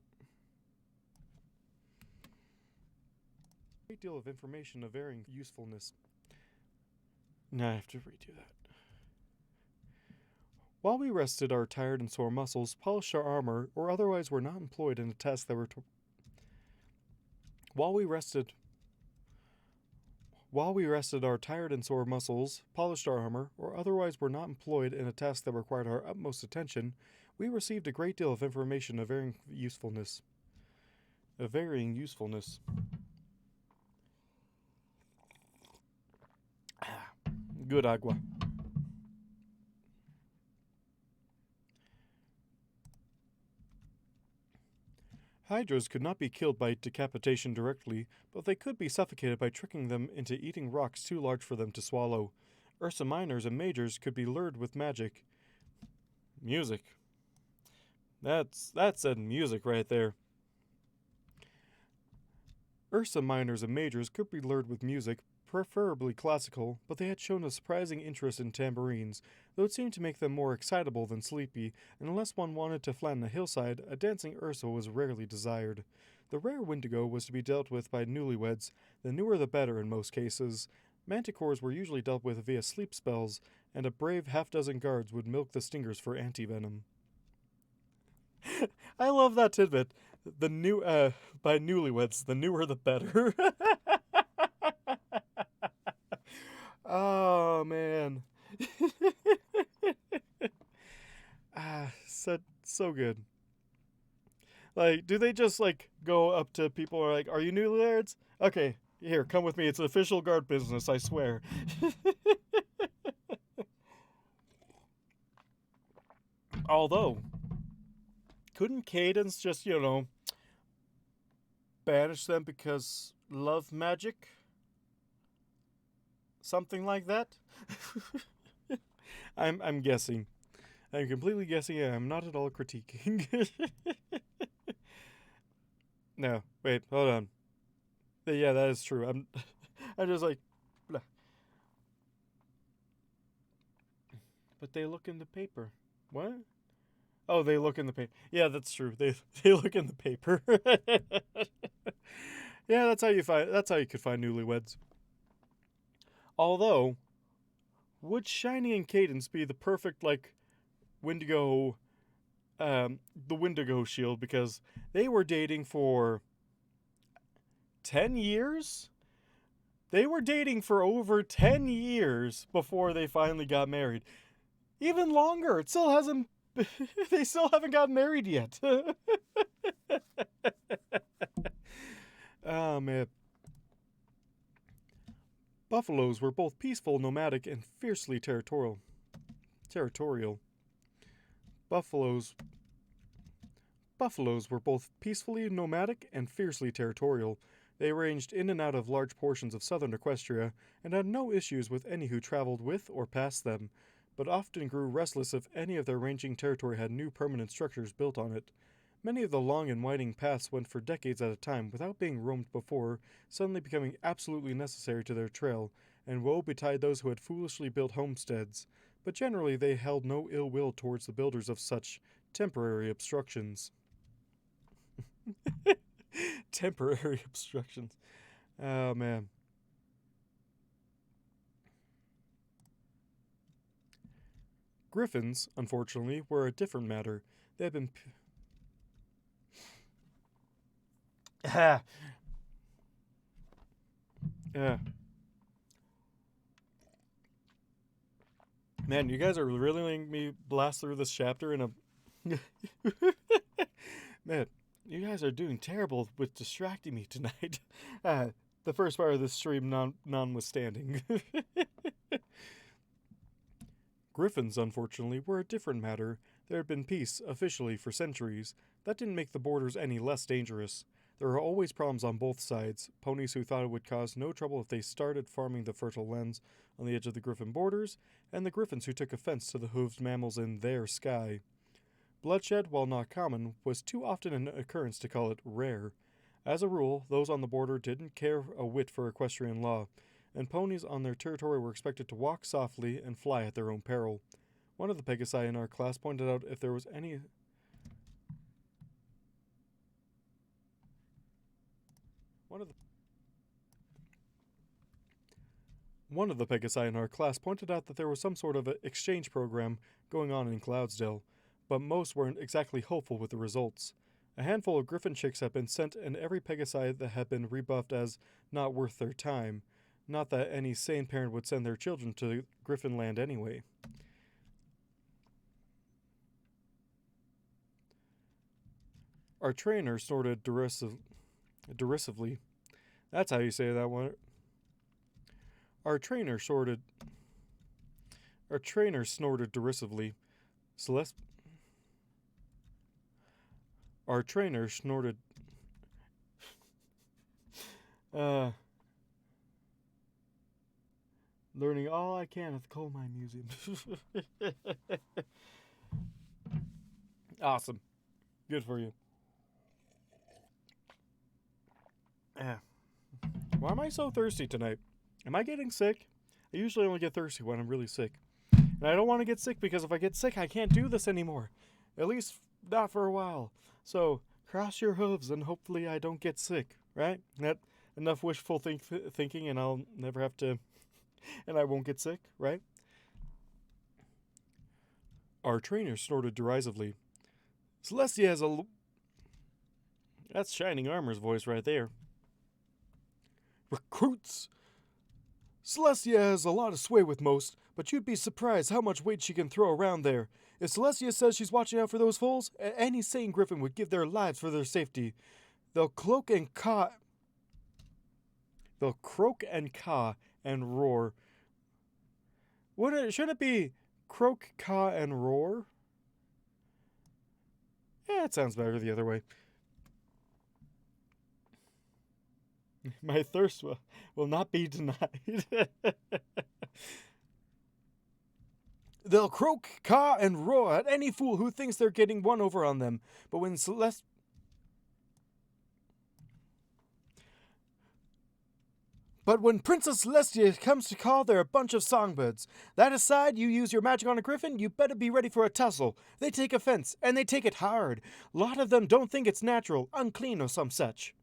great deal of information of varying usefulness. Now I have to redo that. While we rested our tired and sore muscles, polished our armor, or otherwise were not employed in a task that While we rested our tired and sore muscles, polished our armor, or otherwise were not employed in a task that required our utmost attention, we received a great deal of information of varying usefulness. Good agua. Hydras could not be killed by decapitation directly, but they could be suffocated by tricking them into eating rocks too large for them to swallow. Ursa minors and majors could be lured with magic. Music. That's said music right there. Ursa minors and majors could be lured with music, preferably classical, but they had shown a surprising interest in tambourines, though it seemed to make them more excitable than sleepy, and unless one wanted to flatten a hillside, a dancing Ursa was rarely desired. The rare Wendigo was to be dealt with by newlyweds, the newer the better in most cases. Manticores were usually dealt with via sleep spells, and a brave half-dozen guards would milk the stingers for anti-venom. I love that tidbit. By newlyweds, the newer the better. Oh, man. So good. Like, do they just, like, go up to people and are like, are you newlyweds? Okay, here, come with me. It's official guard business, I swear. Although, couldn't Cadence just, banish them because love magic? Something like that? I'm guessing. I'm completely guessing. I'm not at all critiquing. No, wait, hold on. Yeah, that is true. I'm just like, blah. But they look in the paper. What? Oh, they look in the paper. Yeah, that's true. They look in the paper. Yeah, that's how you could find newlyweds. Although, would Shining and Cadence be the perfect, like, Wendigo, the Wendigo shield, because they were dating for 10 years? They were dating for over 10 years before they finally got married. Even longer. It still hasn't. They still haven't gotten married yet. Oh, man. Buffaloes were both peaceful, nomadic, and fiercely territorial. Buffaloes Buffaloes were both peacefully nomadic and fiercely territorial. They ranged in and out of large portions of southern Equestria and had no issues with any who traveled with or past them, but often grew restless if any of their ranging territory had new permanent structures built on it. Many of the long and winding paths went for decades at a time without being roamed before, suddenly becoming absolutely necessary to their trail, and woe betide those who had foolishly built homesteads. But generally they held no ill will towards the builders of such temporary obstructions. Temporary obstructions. Oh, man. Griffins, unfortunately, were a different matter. They had been... Man, you guys are really letting me blast through this chapter in a... Man, you guys are doing terrible with distracting me tonight. The first part of this stream notwithstanding. Griffins, unfortunately, were a different matter. There had been peace, officially, for centuries. That didn't make the borders any less dangerous. There were always problems on both sides. Ponies who thought it would cause no trouble if they started farming the fertile lands on the edge of the Griffin borders, and the Griffins who took offense to the hooved mammals in their sky. Bloodshed, while not common, was too often an occurrence to call it rare. As a rule, those on the border didn't care a whit for equestrian law, and ponies on their territory were expected to walk softly and fly at their own peril. One of the Pegasi in our class pointed out if there was any... One of the Pegasi in our class pointed out that there was some sort of exchange program going on in Cloudsdale, but most weren't exactly hopeful with the results. A handful of Griffin chicks had been sent, and every Pegasi that had been rebuffed as not worth their time. Not that any sane parent would send their children to Griffin land anyway. Our trainer snorted derisively. That's how you say that one. Our trainer snorted derisively. Our trainer snorted... Learning all I can at the Coal Mine Museum. Awesome. Good for you. Why am I so thirsty tonight? Am I getting sick? I usually only get thirsty when I'm really sick. And I don't want to get sick because if I get sick, I can't do this anymore. At least not for a while. So, cross your hooves and hopefully I don't get sick, right? That enough wishful thinking and I'll never have to... and I won't get sick, right? Our trainer snorted derisively. Celestia has a... That's Shining Armor's voice right there. Recruits! Celestia has a lot of sway with most, but you'd be surprised how much weight she can throw around there. If Celestia says she's watching out for those fools, any sane Griffin would give their lives for their safety. They'll croak and caw and roar. Shouldn't it be croak, caw, and roar? It sounds better the other way. My thirst will not be denied. They'll croak, caw, and roar at any fool who thinks they're getting one over on them. But when Princess Celestia comes to call, they're a bunch of songbirds. That aside, you use your magic on a griffin, you better be ready for a tussle. They take offense, and they take it hard. A lot of them don't think it's natural, unclean, or some such.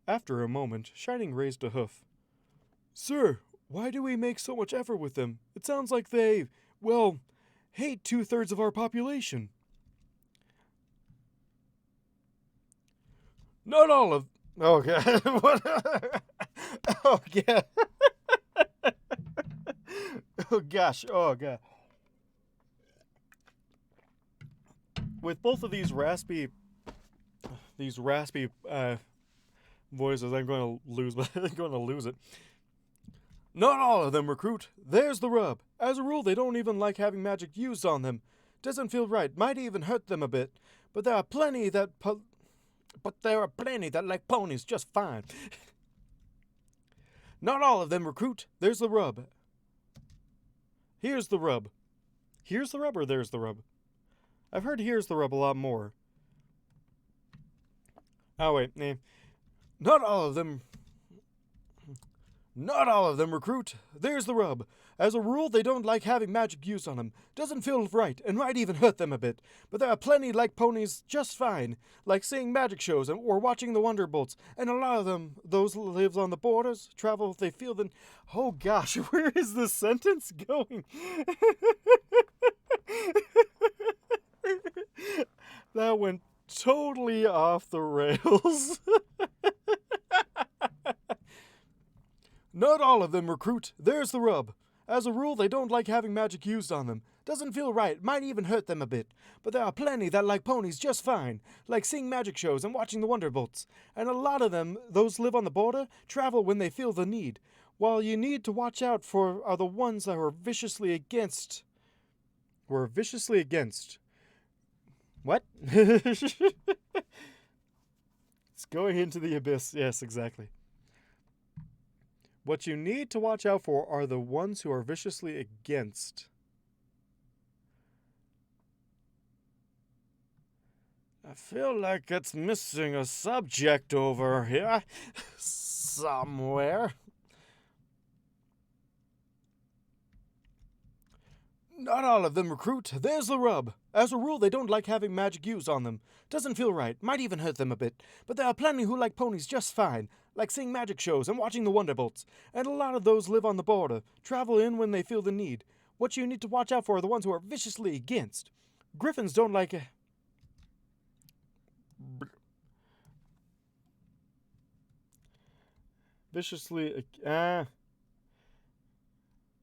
After a moment, Shining raised a hoof. Sir, why do we make so much effort with them? It sounds like they, well, hate 2/3 of our population. Not all of Oh god. What? Oh yeah. Oh gosh. Oh god. With both of these raspy voices, I'm going to lose. I'm going to lose it. Not all of them recruit. There's the rub. As a rule, they don't even like having magic used on them. Doesn't feel right. Might even hurt them a bit. But there are plenty that like ponies just fine. Not all of them recruit. There's the rub. Here's the rub. Here's the rub or there's the rub? I've heard here's the rub a lot more. Oh wait, nah. Not all of them recruit. There's the rub. As a rule, they don't like having magic used on them. Doesn't feel right and might even hurt them a bit. But there are plenty like ponies just fine, like seeing magic shows or watching the Wonderbolts. And a lot of them, those live on the borders, travel if they feel the... Oh gosh, where is this sentence going? That went totally off the rails. Not all of them recruit. There's the rub. As a rule, they don't like having magic used on them. Doesn't feel right, might even hurt them a bit. But there are plenty that like ponies just fine, like seeing magic shows and watching the Wonderbolts. And a lot of them, those live on the border, travel when they feel the need. While you need to watch out for are the ones that are viciously against. What? It's going into the abyss. Yes, exactly. What you need to watch out for are the ones who are viciously against. I feel like it's missing a subject over here. Somewhere. Not all of them recruit. There's the rub. As a rule, they don't like having magic used on them. Doesn't feel right. Might even hurt them a bit. But there are plenty who like ponies just fine, like seeing magic shows and watching the Wonderbolts. And a lot of those live on the border, travel in when they feel the need. What you need to watch out for are the ones who are viciously against. Griffins don't like... viciously... Fair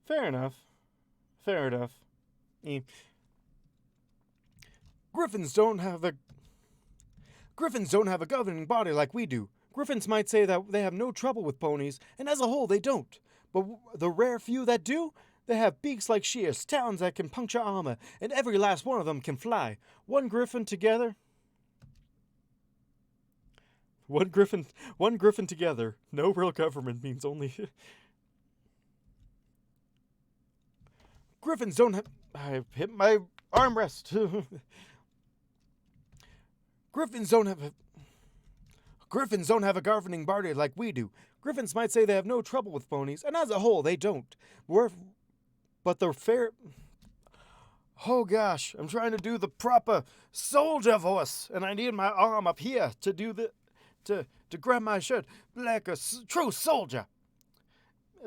enough. Fair enough. Griffins don't have a governing body like we do. Griffins might say that they have no trouble with ponies, and as a whole they don't. But the rare few that do, they have beaks like shears, talons that can puncture armor, and every last one of them can fly. One griffin together, no real government means only... Griffins don't have... I hit my armrest. Griffins don't have a governing body like we do. Griffins might say they have no trouble with ponies, and as a whole, they don't. But the fair... Oh gosh, I'm trying to do the proper soldier voice, and I need my arm up here to do the... to grab my shirt like a true soldier.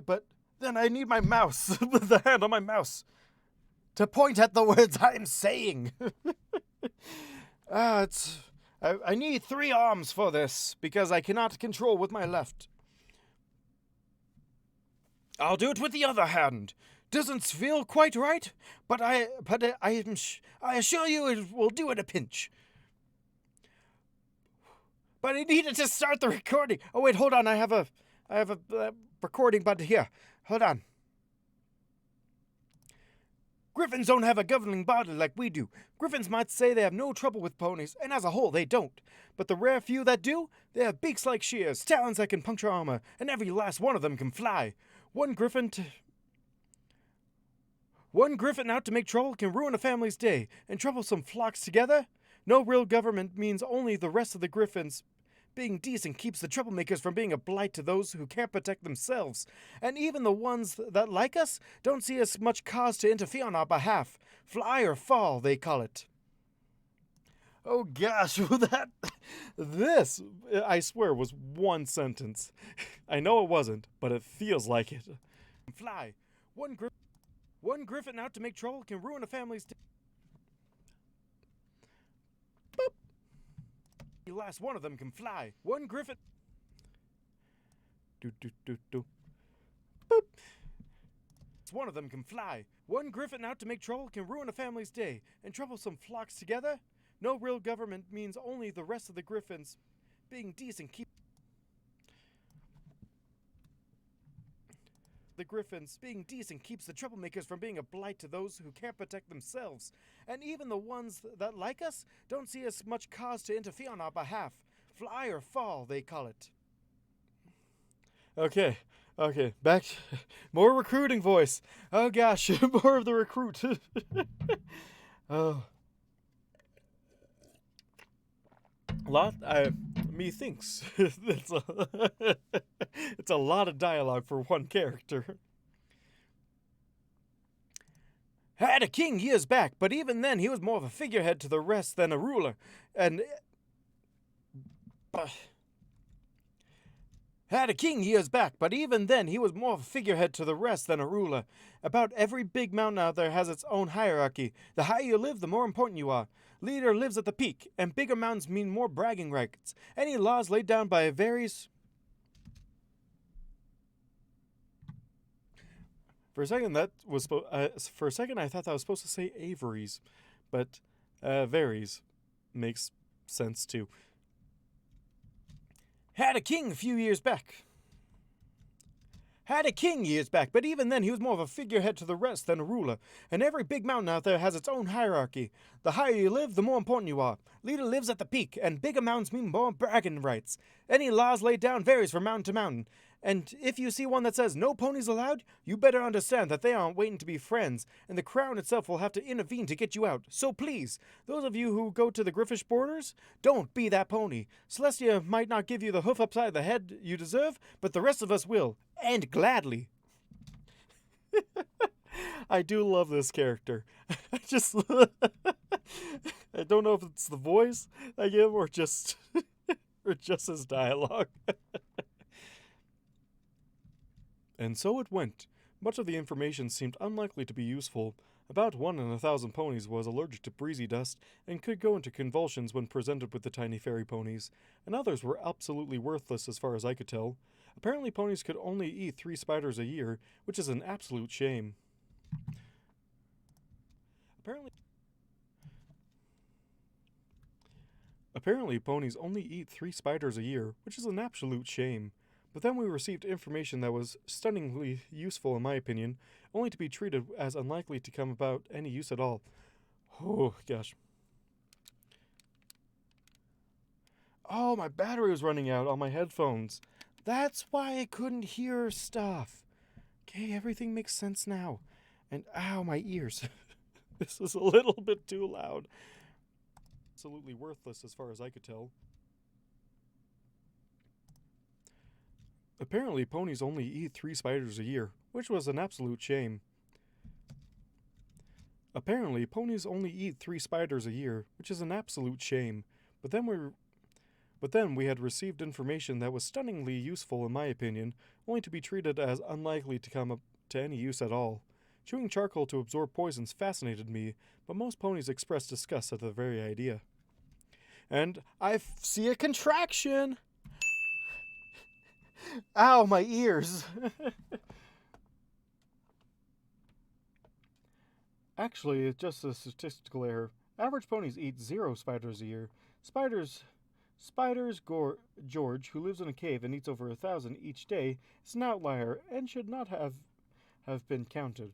But then I need my mouse, with the hand on my mouse, to point at the words I'm saying. I need 3 arms for this, because I cannot control with my left. I'll do it with the other hand. Doesn't feel quite right, but I assure you it will do in a pinch. But I needed to start the recording. Oh wait, hold on. I have a recording button here. Hold on. Griffins don't have a governing body like we do. Griffins might say they have no trouble with ponies, and as a whole, they don't. But the rare few that do, they have beaks like shears, talons that can puncture armor, and every last one of them can fly. One griffin out to make trouble can ruin a family's day, and troublesome flocks together? No real government means only the rest of the griffins. Being decent keeps the troublemakers from being a blight to those who can't protect themselves. And even the ones that like us don't see as much cause to interfere on our behalf. Fly or fall, they call it. Oh gosh, this, I swear, was one sentence. I know it wasn't, but it feels like it. Fly. One griffin out to make trouble can ruin a family's day. The last one of them can fly. One griffin Do do do do. Boop. One of them can fly. One griffin out to make trouble can ruin a family's day, and troublesome flocks together. No real government means only the rest of the griffins being decent keep. The griffins being decent keeps the troublemakers from being a blight to those who can't protect themselves. And even the ones that like us don't see as much cause to interfere on our behalf. Fly or fall, they call it. Okay, back. More recruiting voice. Oh gosh, more of the recruit. Oh. Methinks. it's a lot of dialogue for one character. Had a king years back, but even then he was more of a figurehead to the rest than a ruler. Had a king years back, but even then he was more of a figurehead to the rest than a ruler. About every big mountain out there has its own hierarchy. The higher you live, the more important you are. Leader lives at the peak, and bigger mountains mean more bragging rights. Any laws laid down by varies. For a second, I thought that was supposed to say Avery's, but varies makes sense too. Had a king years back, but even then he was more of a figurehead to the rest than a ruler. And every big mountain out there has its own hierarchy. The higher you live, the more important you are. Leader lives at the peak, and bigger mountains mean more bragging rights. Any laws laid down varies from mountain to mountain. And if you see one that says no ponies allowed, you better understand that they aren't waiting to be friends, and the crown itself will have to intervene to get you out. So please, those of you who go to the Griffish borders, don't be that pony. Celestia might not give you the hoof upside the head you deserve, but the rest of us will, and gladly. I do love this character. I don't know if it's the voice I give or just his dialogue. And so it went. Much of the information seemed unlikely to be useful. About 1 in 1,000 ponies was allergic to breezy dust and could go into convulsions when presented with the tiny fairy ponies, and others were absolutely worthless as far as I could tell. Apparently ponies could only eat 3 spiders a year, which is an absolute shame. Apparently ponies only eat 3 spiders a year, which is an absolute shame. But then we received information that was stunningly useful in my opinion, only to be treated as unlikely to come about any use at all. Oh, gosh. Oh, my battery was running out on my headphones. That's why I couldn't hear stuff. Okay, everything makes sense now. And ow, my ears. This is a little bit too loud. Absolutely worthless as far as I could tell. Apparently ponies only eat 3 spiders a year, which was an absolute shame. Apparently ponies only eat 3 spiders a year, which is an absolute shame. But then we had received information that was stunningly useful in my opinion, only to be treated as unlikely to come up to any use at all. Chewing charcoal to absorb poisons fascinated me, but most ponies expressed disgust at the very idea. And I see a contraction! Ow, my ears! Actually, it's just a statistical error. Average ponies eat 0 spiders a year. George, who lives in a cave and eats over 1,000 each day, is an outlier and should not have been counted.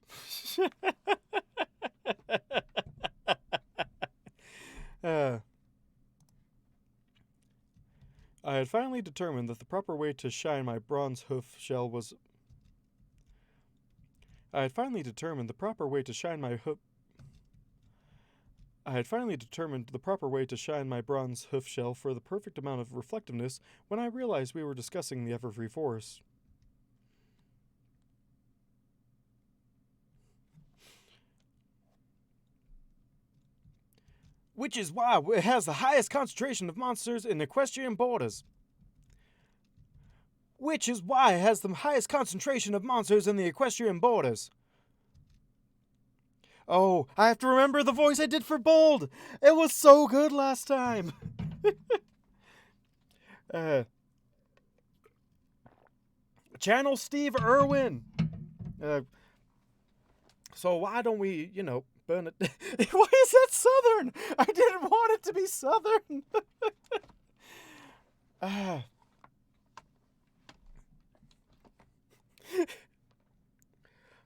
I had finally determined that the proper way to shine my bronze hoof shell was... I had finally determined the proper way to shine my bronze hoof shell for the perfect amount of reflectiveness when I realized we were discussing the Everfree Forest. Which is why it has the highest concentration of monsters in equestrian borders. Which is why it has the highest concentration of monsters in the equestrian borders. Oh, I have to remember the voice I did for Bold. It was so good last time. Channel Steve Irwin. So why don't we, burn it? Why is that Southern? I didn't want it to be Southern.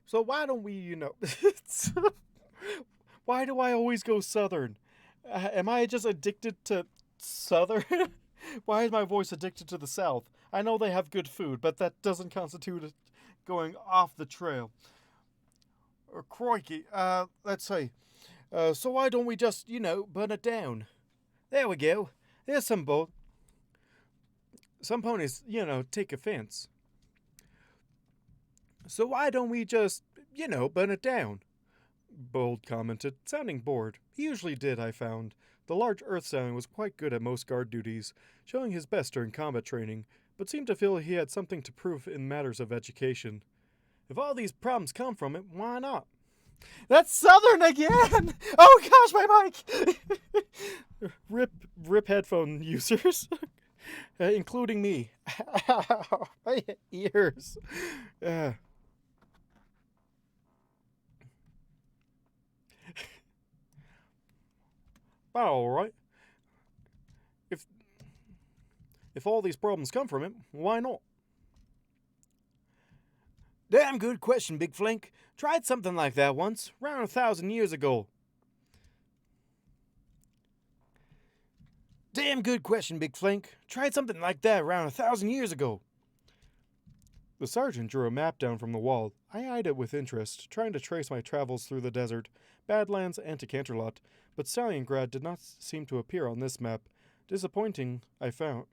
So why don't we, why do I always go Southern? Am I just addicted to Southern? Why is my voice addicted to the South? I know they have good food, but that doesn't constitute it going off the trail. Or crikey, let's see. So why don't we just, burn it down? There we go. There's some bold. Some ponies, take offense. So why don't we just, burn it down? Bold commented, sounding bored. He usually did, I found. The large Earth Stallion was quite good at most guard duties, showing his best during combat training, but seemed to feel he had something to prove in matters of education. If all these problems come from it, why not? That's Southern again! Oh gosh, my mic! Rip headphone users, including me. My ears. But alright. If all these problems come from it, why not? Damn good question, Big Flink. Tried something like that once, around 1,000 years ago. Damn good question, Big Flink. Tried something like that around 1,000 years ago. The sergeant drew a map down from the wall. I eyed it with interest, trying to trace my travels through the desert, Badlands, and to Canterlot, but Stalingrad did not seem to appear on this map. Disappointing, I found.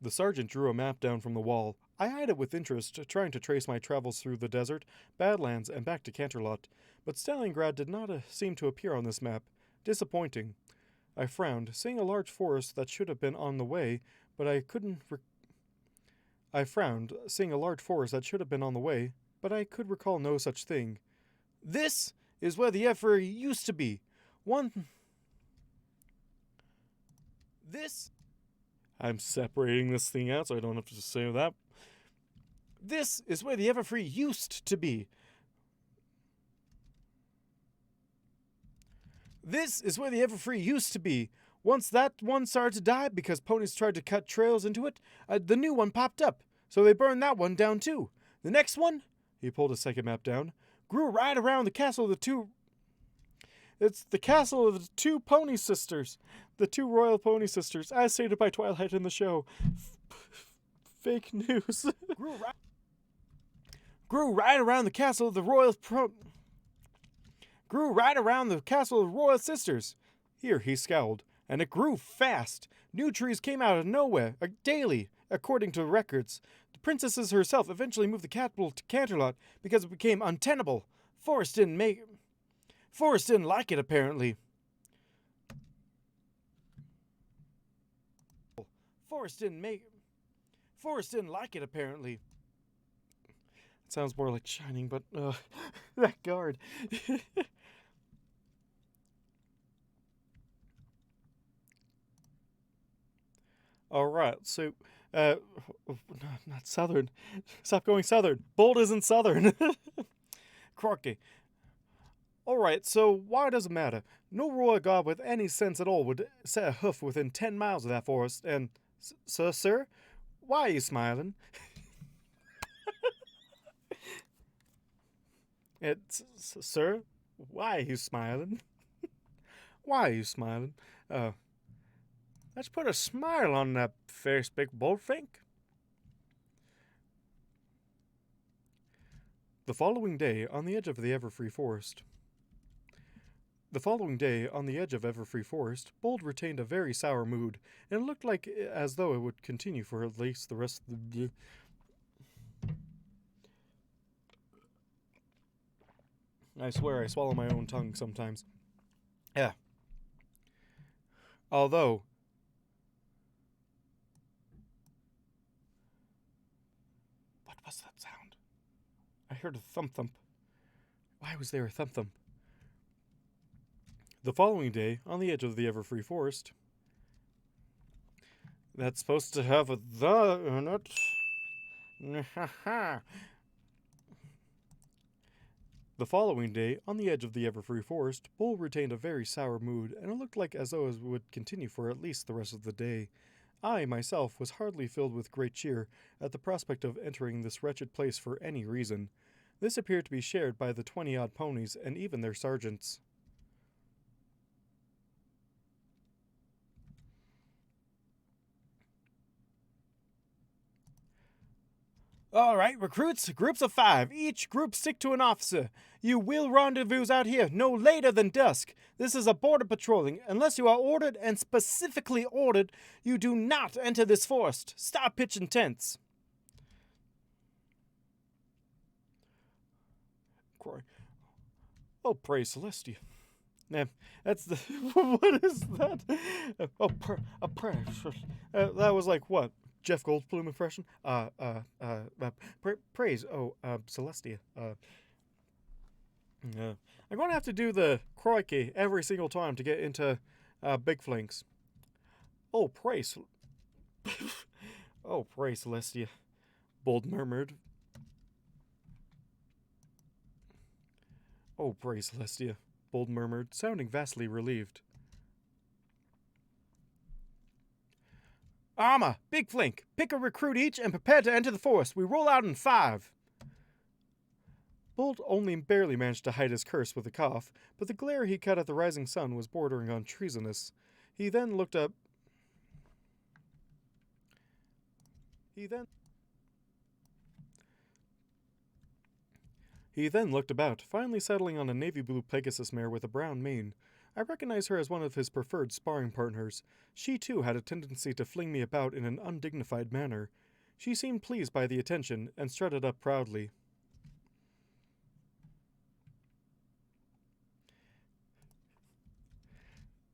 The sergeant drew a map down from the wall. I eyed it with interest, trying to trace my travels through the desert, Badlands, and back to Canterlot, but Stalingrad did not seem to appear on this map. Disappointing. I frowned, seeing a large forest that should have been on the way, but I couldn't. I frowned, seeing a large forest that should have been on the way, but I could recall no such thing. This is where the Effery used to be. I'm separating this thing out so I don't have to say that. This is where the Everfree used to be. This is where the Everfree used to be. Once that one started to die because ponies tried to cut trails into it, the new one popped up, so they burned that one down too. The next one, he pulled a second map down, grew right around the castle of the two... It's the castle of the two pony sisters. The two royal pony sisters, as stated by Twilight in the show. Fake news. Grew right around the castle of the royal Grew right around the castle of the royal sisters. Here he scowled, and it grew fast. New trees came out of nowhere, daily, according to the records. The princesses herself eventually moved the capital to Canterlot because it became untenable. Forest didn't like it, apparently. Forest didn't like it, apparently. It sounds more like Shining, but, that guard. Alright, so, not Southern. Stop going Southern. Bold isn't Southern. Crocky. Alright, so why does it matter? No royal god with any sense at all would set a hoof within 10 miles of that forest, and... Sir? Why are you smiling? Sir? Why are you smiling? Why are you smiling? Let's put a smile on that face, Big Bullfink. The following day, on the edge of the Everfree Forest, Bold retained a very sour mood, and it looked like as though it would continue for at least the rest of the... I swear I swallow my own tongue sometimes. Yeah. Although... What was that sound? I heard a thump-thump. Why was there a thump-thump? The following day, on the edge of the Everfree Forest, that's supposed to have a the in it. The following day, on the edge of the Everfree Forest, Bull retained a very sour mood, and it looked like as though it would continue for at least the rest of the day. I, myself, was hardly filled with great cheer at the prospect of entering this wretched place for any reason. This appeared to be shared by the 20-odd ponies and even their sergeants. All right, recruits, groups of 5. Each group stick to an officer. You will rendezvous out here no later than dusk. This is a border patrolling. Unless you are ordered and specifically ordered, you do not enter this forest. Stop pitching tents. Cry. Oh, praise Celestia. Nah, that's the... What is that? Praise. That was like what? Jeff Goldblum impression? Praise. Oh, Celestia. I'm going to have to do the crikey every single time to get into Big Flanks. Oh, praise. Oh, praise Celestia. Bold murmured. Oh, praise Celestia. Bold murmured, sounding vastly relieved. Armor! Big Flink! Pick a recruit each and prepare to enter the forest. We roll out in 5. Bolt only barely managed to hide his curse with a cough, but the glare he cut at the rising sun was bordering on treasonous. He then looked up... He then looked about, finally settling on a navy blue Pegasus mare with a brown mane. I recognized her as one of his preferred sparring partners. She, too, had a tendency to fling me about in an undignified manner. She seemed pleased by the attention, and strutted up proudly.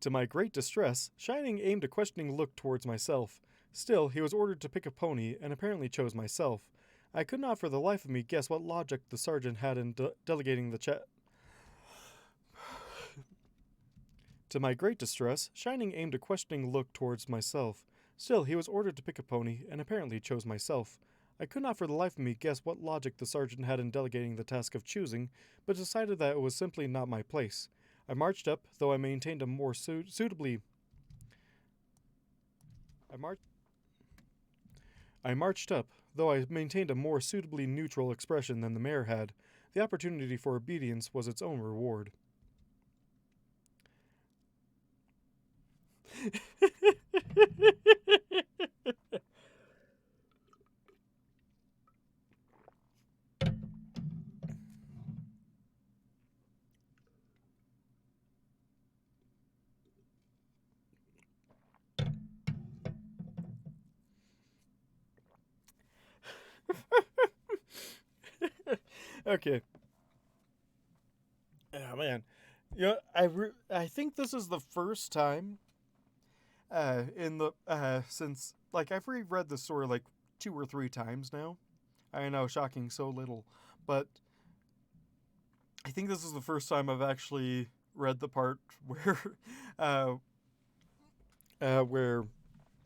To my great distress, Shining aimed a questioning look towards myself. Still, he was ordered to pick a pony, and apparently chose myself. I could not for the life of me guess what logic the sergeant had in delegating the chat. To my great distress, Shining aimed a questioning look towards myself. Still, he was ordered to pick a pony, and apparently chose myself. I could not for the life of me guess what logic the sergeant had in delegating the task of choosing, but decided that it was simply not my place. I marched up, though I maintained a more suitably... I marched up, though I maintained a more suitably neutral expression than the mare had. The opportunity for obedience was its own reward. Okay. Oh, man. You know, I think this is the first time in the since like I've reread the story like 2 or 3 times now. I know, shocking, so little, but I think this is the first time I've actually read the part where where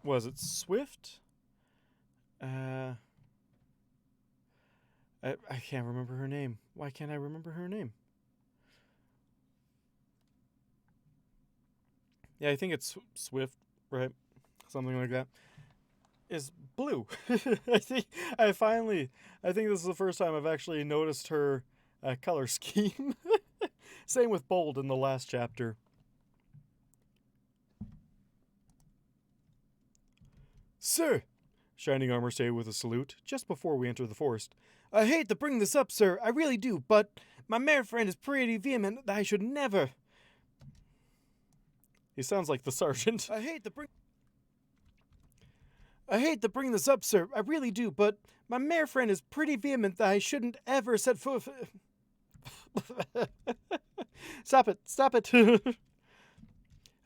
was it Swift? I can't remember her name. Why can't I remember her name? Yeah, I think it's Swift, right? Something like that. Is blue. I think this is the first time I've actually noticed her color scheme. Same with Bold in the last chapter. Sir, Shining Armor said with a salute, just before we entered the forest. I hate to bring this up, sir, I really do, but my mare friend is pretty vehement that I should never... He sounds like the sergeant. I hate to bring this up, sir, I really do, but my mare friend is pretty vehement that I shouldn't ever set foot... Stop it.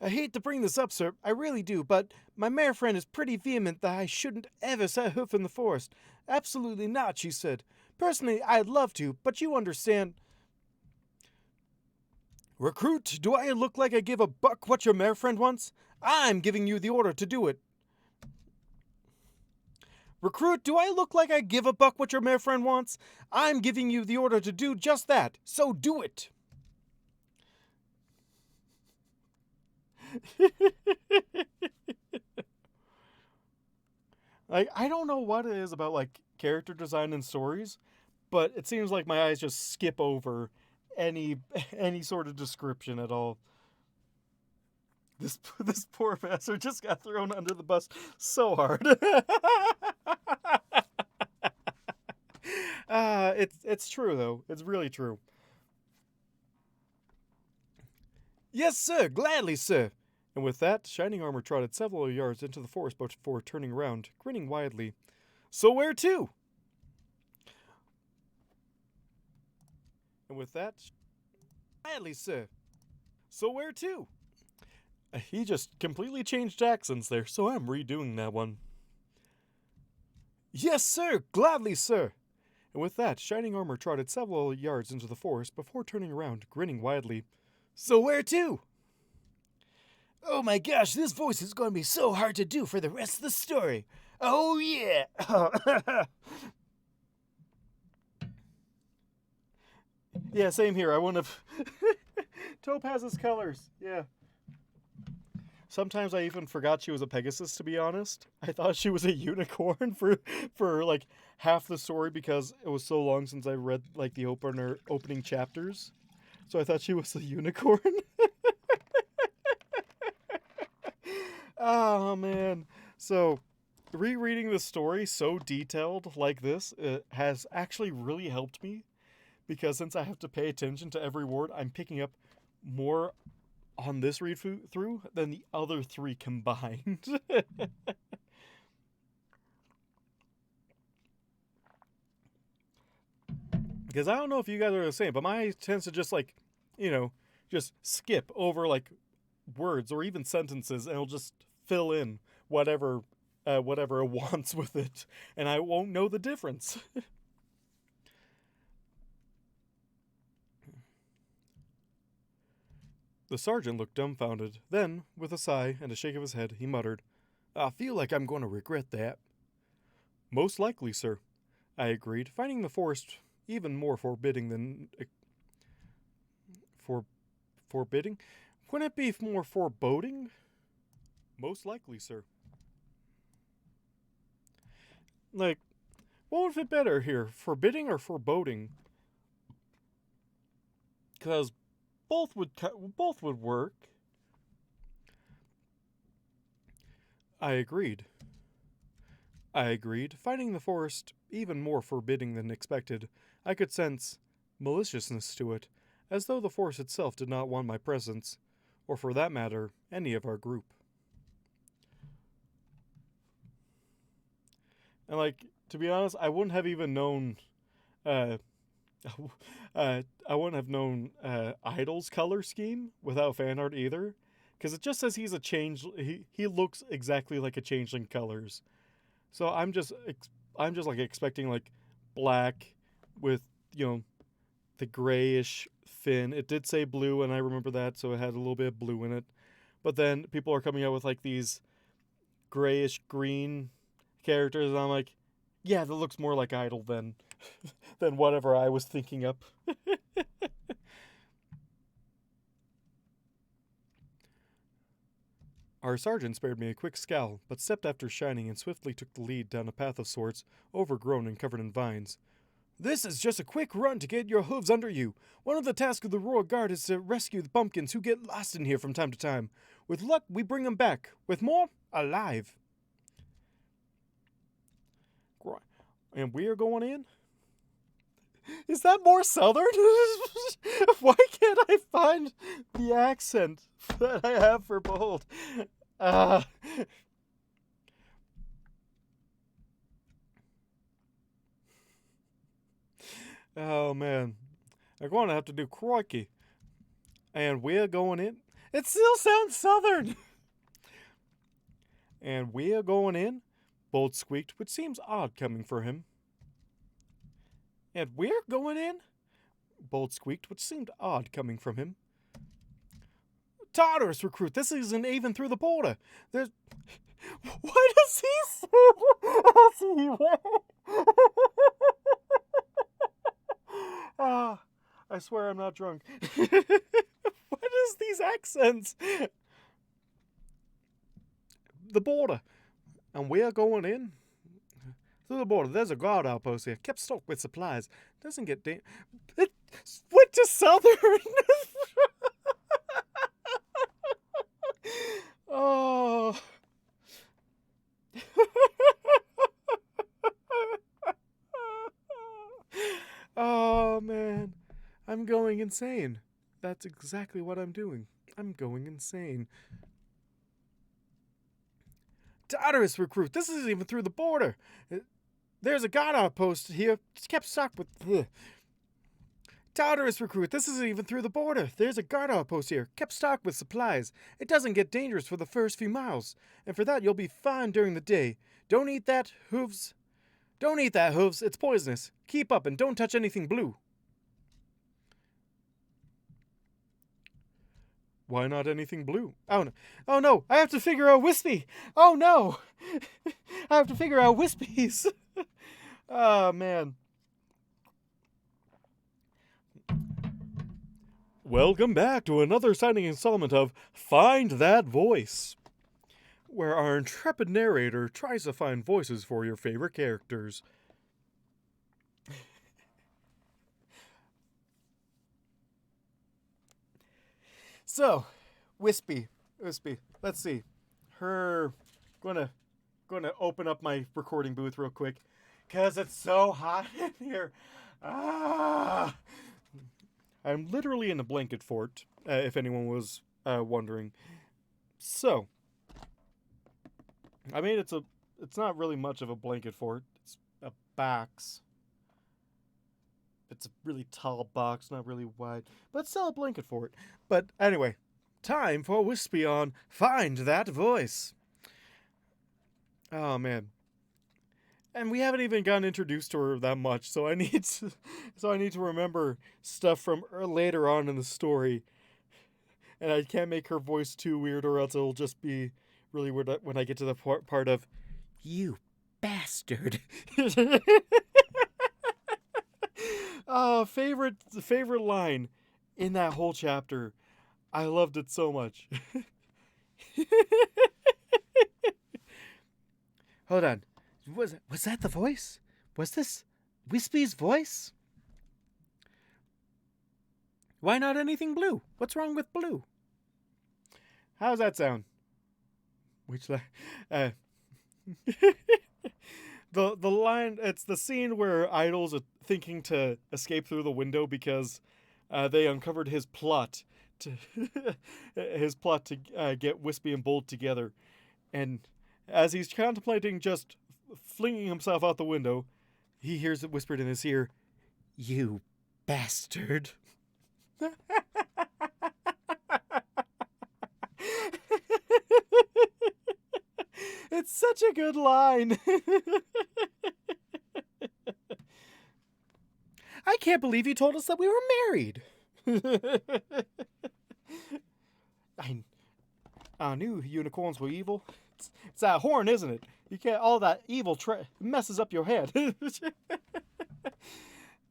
I hate to bring this up, sir, I really do, but my mare friend is pretty vehement that I shouldn't ever set hoof in the forest. Absolutely not, she said. Personally, I'd love to, but you understand... Recruit, do I look like I give a buck what your mare friend wants? I'm giving you the order to do it. Recruit, do I look like I give a buck what your mare friend wants? I'm giving you the order to do just that, so do it. Like, I don't know what it is about, like, character design and stories, but it seems like my eyes just skip over any any sort of description at all. This poor bastard just got thrown under the bus so hard. It's true though. It's really true. Yes, sir. Gladly, sir. And with that, Shining Armor trotted several yards into the forest before turning round, grinning widely. So where to? And with that, gladly, sir. So where to? He just completely changed accents there, so I'm redoing that one. Yes, sir. Gladly, sir. And with that, Shining Armor trotted several yards into the forest before turning around, grinning widely. So where to? Oh my gosh, this voice is going to be so hard to do for the rest of the story. Oh yeah. Yeah, same here. I wouldn't have. Topaz's colors. Yeah. Sometimes I even forgot she was a Pegasus, to be honest. I thought she was a unicorn for like half the story because it was so long since I read like the opening chapters. So I thought she was a unicorn. Oh man. So rereading the story so detailed like this has actually really helped me because since I have to pay attention to every word, I'm picking up more on this read through than the other three combined. Because I don't know if you guys are the same, but my eyes tends to just like, just skip over like words or even sentences, and it'll just fill in whatever it wants with it, and I won't know the difference. The sergeant looked dumbfounded. Then, with a sigh and a shake of his head, he muttered, I feel like I'm going to regret that. Most likely, sir, I agreed, finding the forest even more forbidding than. Forbidding? Wouldn't it be more foreboding? Most likely, sir. Like, what would fit better here? Forbidding or foreboding? Because both would work. I agreed. Finding the forest even more forbidding than expected, I could sense maliciousness to it, as though the forest itself did not want my presence, or for that matter, any of our group. And like, to be honest, I wouldn't have even known uh I wouldn't have known Idol's color scheme without fan art either, because it just says he's a change. He looks exactly like a changeling colors. So I'm just like expecting like black with the grayish fin. It did say blue, and I remember that, so it had a little bit of blue in it. But then people are coming out with like these grayish green characters, and I'm like, yeah, that looks more like Idol than whatever I was thinking up. Our sergeant spared me a quick scowl, but stepped after Shining and swiftly took the lead down a path of sorts, overgrown and covered in vines. This is just a quick run to get your hooves under you. One of the tasks of the Royal Guard is to rescue the pumpkins who get lost in here from time to time. With luck, we bring them back. With more, alive. And we are going in? Is that more southern? Why can't I find the accent that I have for bold? Uh, oh man. I'm going to have to do crikey. And we're going in. It still sounds southern. And we're going in? Bold squeaked, which seems odd coming from him. And we're going in? Bold squeaked, which seemed odd coming from him. Tartarus recruit, this isn't even through the border. There's... What does he say? Ah, I swear I'm not drunk. What is these accents? The border. And we are going in. Through the border, there's a guard outpost here. Kept stocked with supplies. Doesn't get it went to Southern. Oh. Oh, man. I'm going insane. That's exactly what I'm doing. I'm going insane. Tartarus recruit, this isn't even through the border. There's a guard outpost here. It's kept stocked with... Tartarus recruit, this isn't even through the border. There's a guard outpost here. Kept stocked with supplies. It doesn't get dangerous for the first few miles. And for that, you'll be fine during the day. Don't eat that, hooves. Don't eat that, hooves. It's poisonous. Keep up and don't touch anything blue. Why not anything blue? Oh no. Oh no, I have to figure out Wispy. Oh no. I have to figure out Wispies. Oh man. Welcome back to another exciting installment of Find That Voice, where our intrepid narrator tries to find voices for your favorite characters. So, Wispy, let's see. Gonna open up my recording booth real quick, cause it's so hot in here. Ah! I'm literally in a blanket fort, if anyone was wondering. So, I mean, it's not really much of a blanket fort. It's a box. It's a really tall box, not really wide, but still a blanket fort. But anyway, time for Wispy on Find That Voice. Oh man. And we haven't even gotten introduced to her that much, so I need to remember stuff from later on in the story. And I can't make her voice too weird, or else it'll just be really weird when I get to the part of, "You bastard." Oh, favorite line in that whole chapter. I loved it so much. Hold on. Was that the voice? Was this Wispy's voice? Why not anything blue? What's wrong with blue? How's that sound? Which line? The line, it's the scene where Idol's thinking to escape through the window because they uncovered his plot to get Wispy and Bold together. And as he's contemplating just flinging himself out the window, he hears it whispered in his ear, "You bastard." It's such a good line. I can't believe you told us that we were married. I knew unicorns were evil. It's that horn, isn't it? You can't. All that evil messes up your head.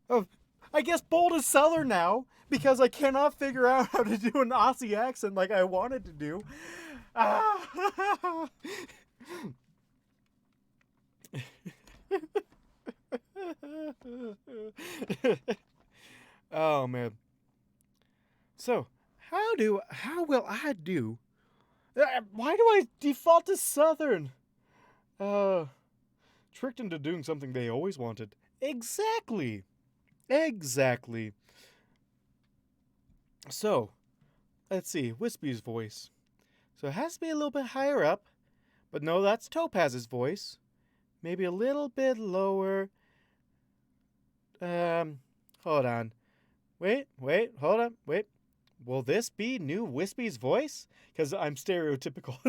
Oh, I guess Bold is Southern now because I cannot figure out how to do an Aussie accent like I wanted to do. Oh man. So, how will I do? Why do I default to Southern? Tricked into doing something they always wanted. Exactly. So, let's see, Wispy's voice. So it has to be a little bit higher up. But no, that's Topaz's voice. Maybe a little bit lower. Hold on. Wait, hold on, wait. Will this be new Wispy's voice? Because I'm stereotypical.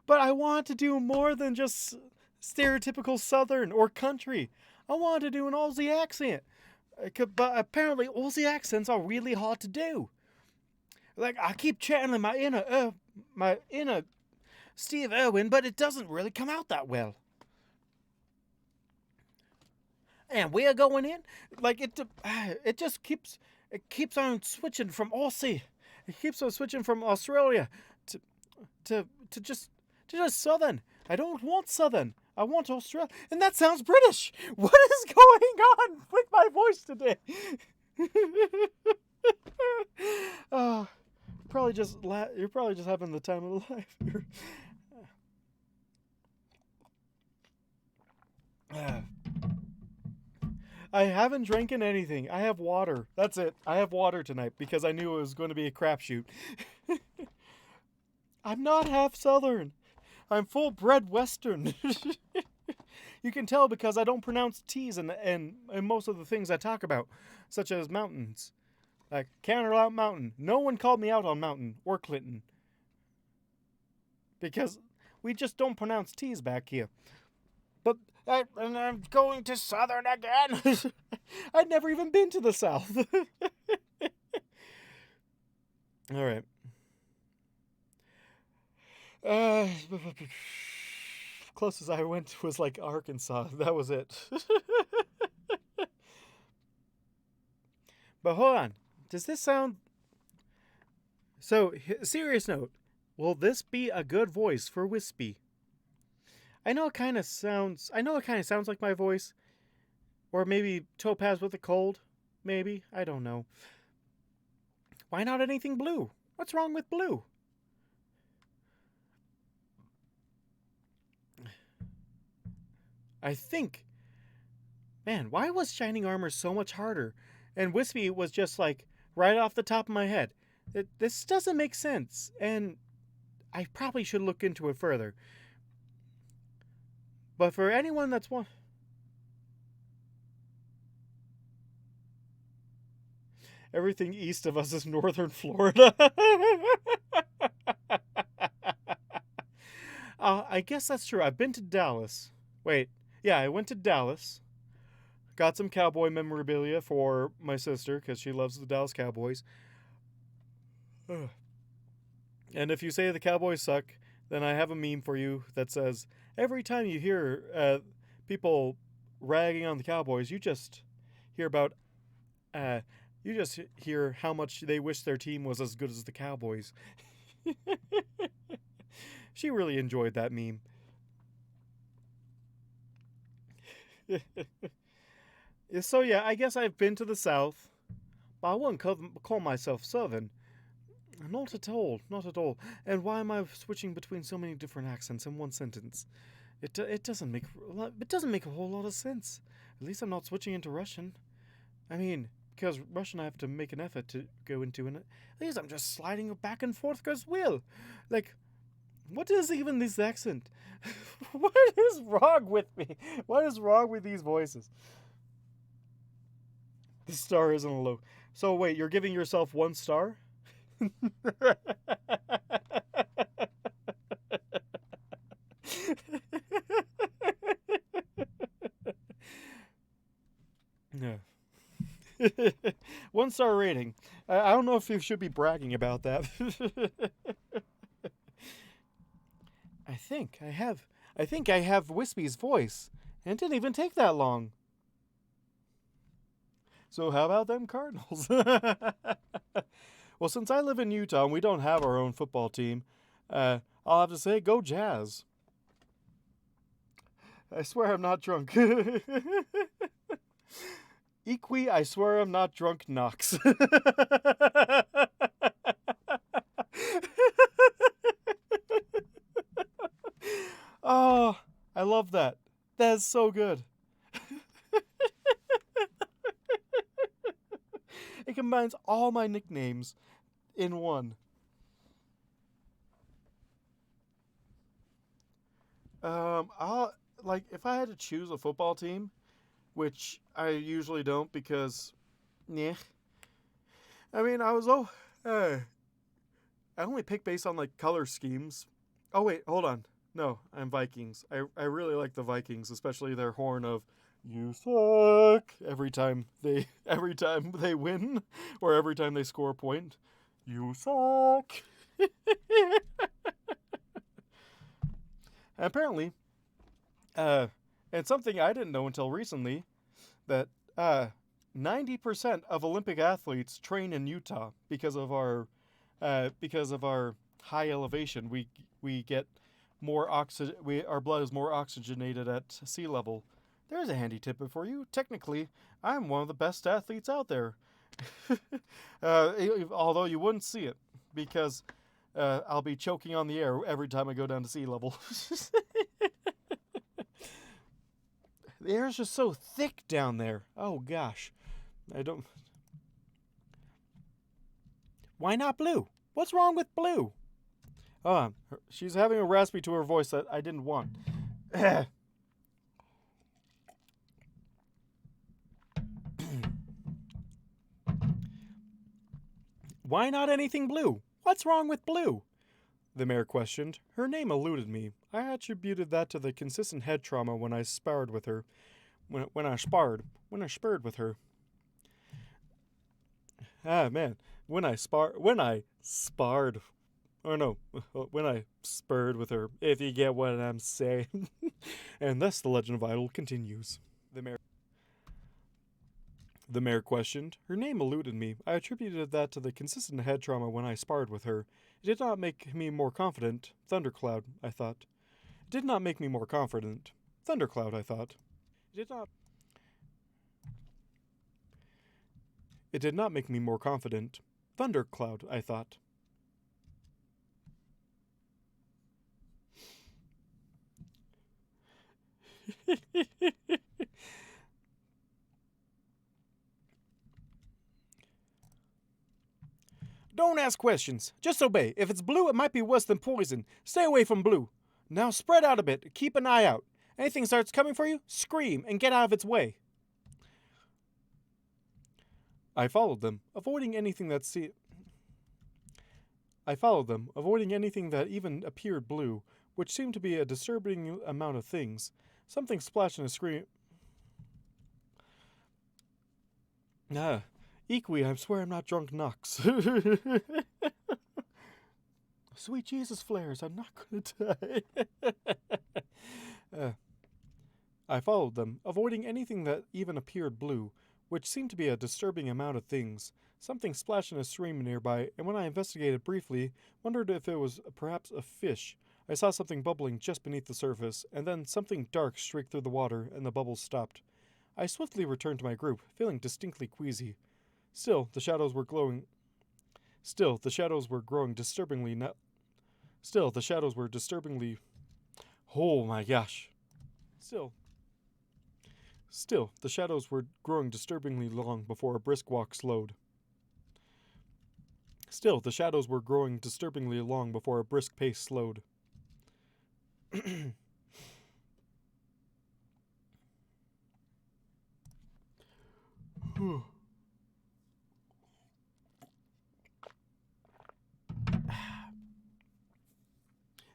But I want to do more than just stereotypical Southern or country. I want to do an Aussie accent. But apparently Aussie accents are really hard to do. Like, I keep channeling my inner Steve Irwin, but it doesn't really come out that well. And we're going in, like it just keeps on switching from Aussie. It keeps on switching from Australia to to just Southern. I don't want Southern. I want Australia, and that sounds British. What is going on with my voice today? Oh, you're probably just having the time of life. I haven't drinking anything. I have water. That's it. I have water tonight because I knew it was going to be a crapshoot. I'm not half Southern. I'm full bred Western. You can tell because I don't pronounce T's in most of the things I talk about, such as mountains. Like Counterlop Mountain. No one called me out on Mountain or Clinton. Because we just don't pronounce T's back here. But and I'm going to Southern again. I'd never even been to the South. All right. Closest I went was like Arkansas. That was it. But hold on. Does this sound... So, serious note. Will this be a good voice for Wispy? I know it kind of sounds like my voice. Or maybe Topaz with a cold. Maybe. I don't know. Why not anything blue? What's wrong with blue? I think... Man, why was Shining Armor so much harder? And Wispy was just like right off the top of my head. This doesn't make sense. And I probably should look into it further. But for anyone that's one... Everything east of us is northern Florida. I guess that's true. I've been to Dallas. Wait. Yeah, I went to Dallas. Got some cowboy memorabilia for my sister because she loves the Dallas Cowboys. And if you say the Cowboys suck, then I have a meme for you that says, every time you hear people ragging on the Cowboys, you just hear about... you just hear how much they wish their team was as good as the Cowboys. She really enjoyed that meme. So yeah, I guess I've been to the South, but I wouldn't call myself Southern. Not at all, not at all. And why am I switching between so many different accents in one sentence? It doesn't make a whole lot of sense. At least I'm not switching into Russian. I mean, because Russian I have to make an effort to go into, and at least I'm just sliding back and forth because will. Like, what is even this accent? What is wrong with me? What is wrong with these voices? The star isn't a low. So wait, you're giving yourself 1 star? Yeah. 1 star rating. I don't know if you should be bragging about that. I think I have Wispy's voice. And it didn't even take that long. So how about them Cardinals? Well, since I live in Utah and we don't have our own football team, I'll have to say, go Jazz. I swear I'm not drunk. Equi, I swear I'm not drunk, Knox. Oh, I love that. That is so good. It combines all my nicknames in one. If I had to choose a football team, which I usually don't because, yeah. I mean, I only pick based on like color schemes. Oh wait, hold on. No, I'm Vikings. I really like the Vikings, especially their horn of You suck. Every time they win, or every time they score a point, you suck. Apparently, and something I didn't know until recently, that 90% of Olympic athletes train in Utah because of our high elevation. We get more oxygen. Our blood is more oxygenated at sea level. There's a handy tip for you. Technically, I'm one of the best athletes out there. Although you wouldn't see it, because I'll be choking on the air every time I go down to sea level. The air is just so thick down there. Oh gosh. I don't. Why not blue? What's wrong with blue? Oh, she's having a raspy to her voice that I didn't want. Why not anything blue? What's wrong with blue? The mayor questioned. Her name eluded me. I attributed that to the consistent head trauma when I sparred with her. When I sparred with her. Ah, man. When I sparred with her, if you get what I'm saying. And thus the legend of Idol continues. The mayor questioned. Her name eluded me. I attributed that to the consistent head trauma when I sparred with her. It did not make me more confident. Thundercloud, I thought. It did not make me more confident. Thundercloud, I thought. It did not make me more confident. Thundercloud, I thought. Don't ask questions. Just obey. If it's blue, it might be worse than poison. Stay away from blue. Now spread out a bit. Keep an eye out. Anything starts coming for you, scream and get out of its way. I followed them, avoiding anything that even appeared blue, which seemed to be a disturbing amount of things. Something splashed in a scream. Equi, I swear I'm not drunk Knox. Sweet Jesus flares, I'm not gonna die. I followed them, avoiding anything that even appeared blue, which seemed to be a disturbing amount of things. Something splashed in a stream nearby, and when I investigated briefly, wondered if it was perhaps a fish. I saw something bubbling just beneath the surface, and then something dark streaked through the water, and the bubbles stopped. I swiftly returned to my group, feeling distinctly queasy. Still, the shadows were growing disturbingly. Oh my gosh. Still, the shadows were growing disturbingly long before a brisk walk slowed. Still, the shadows were growing disturbingly long before a brisk pace slowed.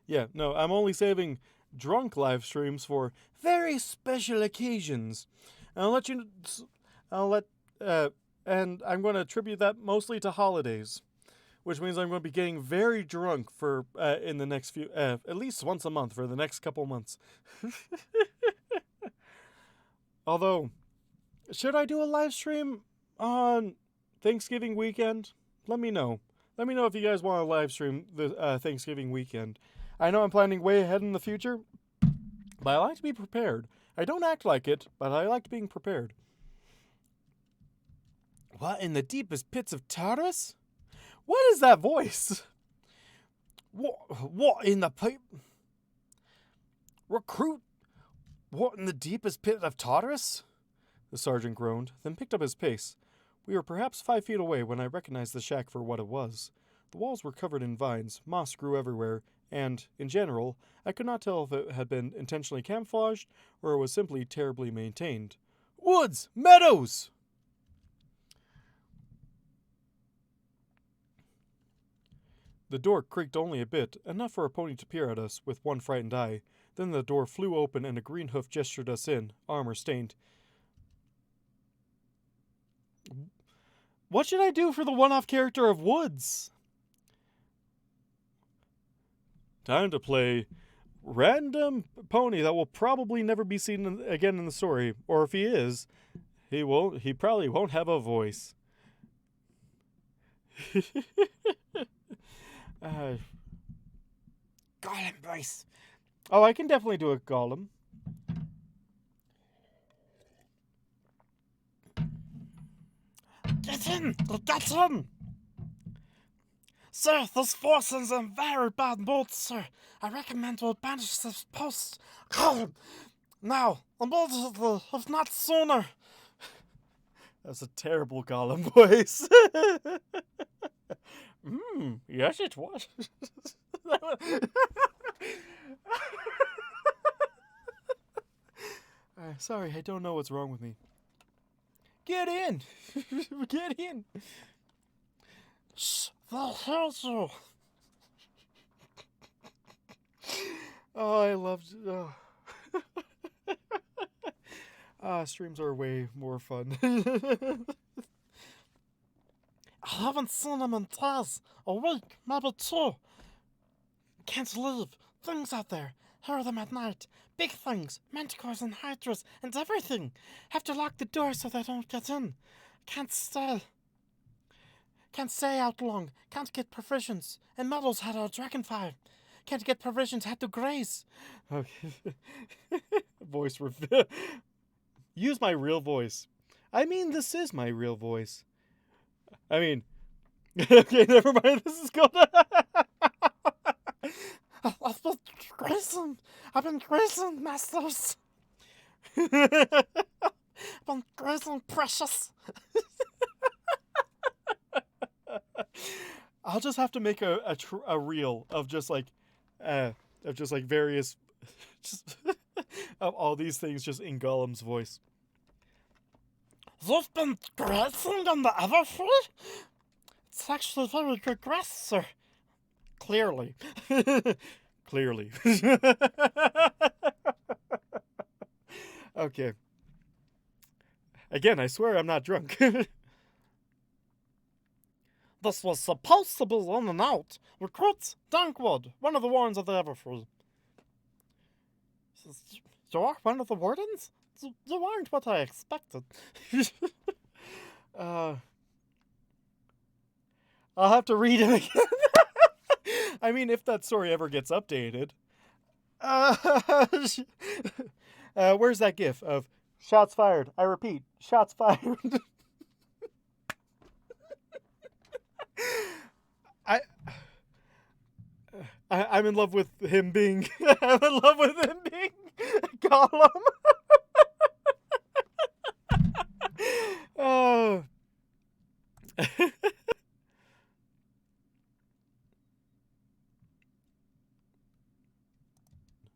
Yeah, no, I'm only saving drunk live streams for very special occasions. And and I'm going to attribute that mostly to holidays, which means I'm going to be getting very drunk for in the next few, at least once a month for the next couple months. Although, should I do a live stream on Thanksgiving weekend? Let me know. Let me know if you guys want to live stream the Thanksgiving weekend. I know I'm planning way ahead in the future, but I like to be prepared. I don't act like it, but I like being prepared. What in the deepest pits of Tartarus? What is that voice? What in the pipe? Recruit? What in the deepest pit of Tartarus? The sergeant groaned, then picked up his pace. We were perhaps 5 feet away when I recognized the shack for what it was. The walls were covered in vines, moss grew everywhere, and, in general, I could not tell if it had been intentionally camouflaged or it was simply terribly maintained. Woods! Meadows! The door creaked only a bit, enough for a pony to peer at us with one frightened eye. Then the door flew open and a green hoof gestured us in, armor stained. What should I do for the one-off character of Woods? Time to play random pony that will probably never be seen again in the story. Or if he is, he probably won't have a voice. Golem voice. Oh, I can definitely do a golem. Get in! Get in! Sir, this force is in very bad mood, sir. I recommend we banish this post. Golem! Now, immediately, if not sooner. That's a terrible golem voice. Yes it was. Sorry, I don't know what's wrong with me. Get in! Get in! Shh, they'll hear you. Oh, I loved... streams are way more fun. I haven't seen him in days. A week, maybe 2. Can't leave. Things out there. Hear them at night. Big things. Manticores and hydras and everything. Have to lock the door so they don't get in. Can't stay. Can't stay out long. Can't get provisions. And Meadows had our dragonfire. Can't get provisions. Had to graze. Okay. Voice reveal. Use my real voice. I mean, this is my real voice. I mean, okay, never mind. This is good. I've been grazing. I've been grazing, masters. I've been grazing, precious. I'll just have to make a reel of just like various, just of all these things just in Golem's voice. You've been grazing on the Everfree? It's actually very good grass, sir. Clearly. Clearly. Okay. Again, I swear I'm not drunk. This was supposed to be in and out. Recruit Dankwood, one of the wardens of the Everfree. You are one of the wardens? You aren't what I expected. I'll have to read it again. I mean, if that story ever gets updated. Where's that gif of shots fired? I repeat, shots fired. I'm in love with him being. I'm in love with him being Gollum. Oh.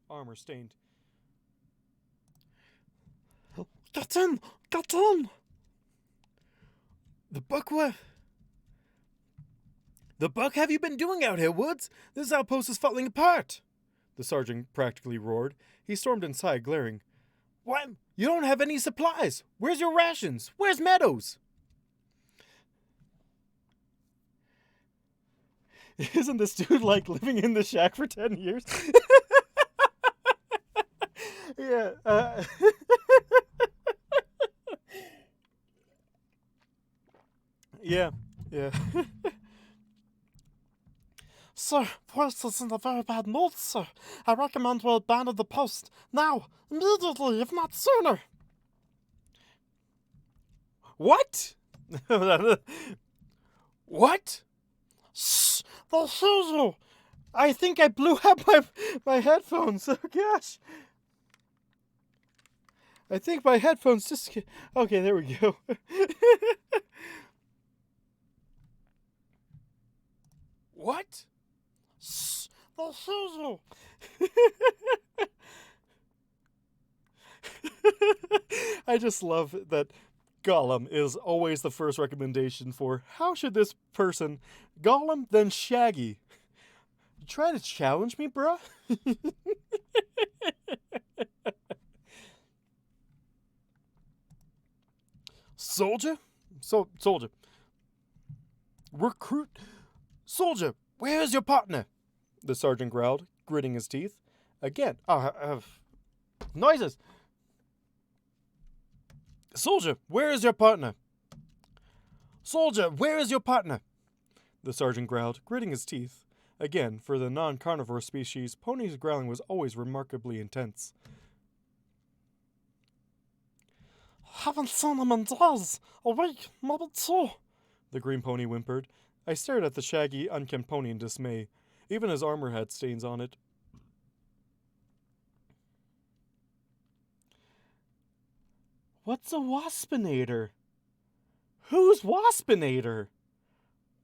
Armor stained. Get in! Get in! The book what? The buck have you been doing out here, Woods? This outpost is falling apart! The sergeant practically roared. He stormed inside, glaring. What? You don't have any supplies! Where's your rations? Where's Meadows? Isn't this dude like living in the shack for 10 years? Yeah. Yeah. Sir, voice is in a very bad mood, sir. I recommend we abandon the post. Now, immediately, if not sooner. What? What? Shh! They'll hear you! I think I blew up my headphones. Oh, gosh. I think my headphones just... Okay, there we go. What? Shh! They'll hear you! I just love that Gollum is always the first recommendation for how should this person... Gollum, then Shaggy. You try to challenge me, bruh? Soldier? Soldier. Recruit. Soldier, where is your partner? The sergeant growled, gritting his teeth. Again. Noises. Soldier, where is your partner? Soldier, where is your partner? The sergeant growled, gritting his teeth. Again, for the non-carnivore species, Pony's growling was always remarkably intense. Haven't seen him in days. A week, maybe two. The green pony whimpered. I stared at the shaggy, unkempt pony in dismay. Even his armor had stains on it. What's a waspinator? Who's waspinator?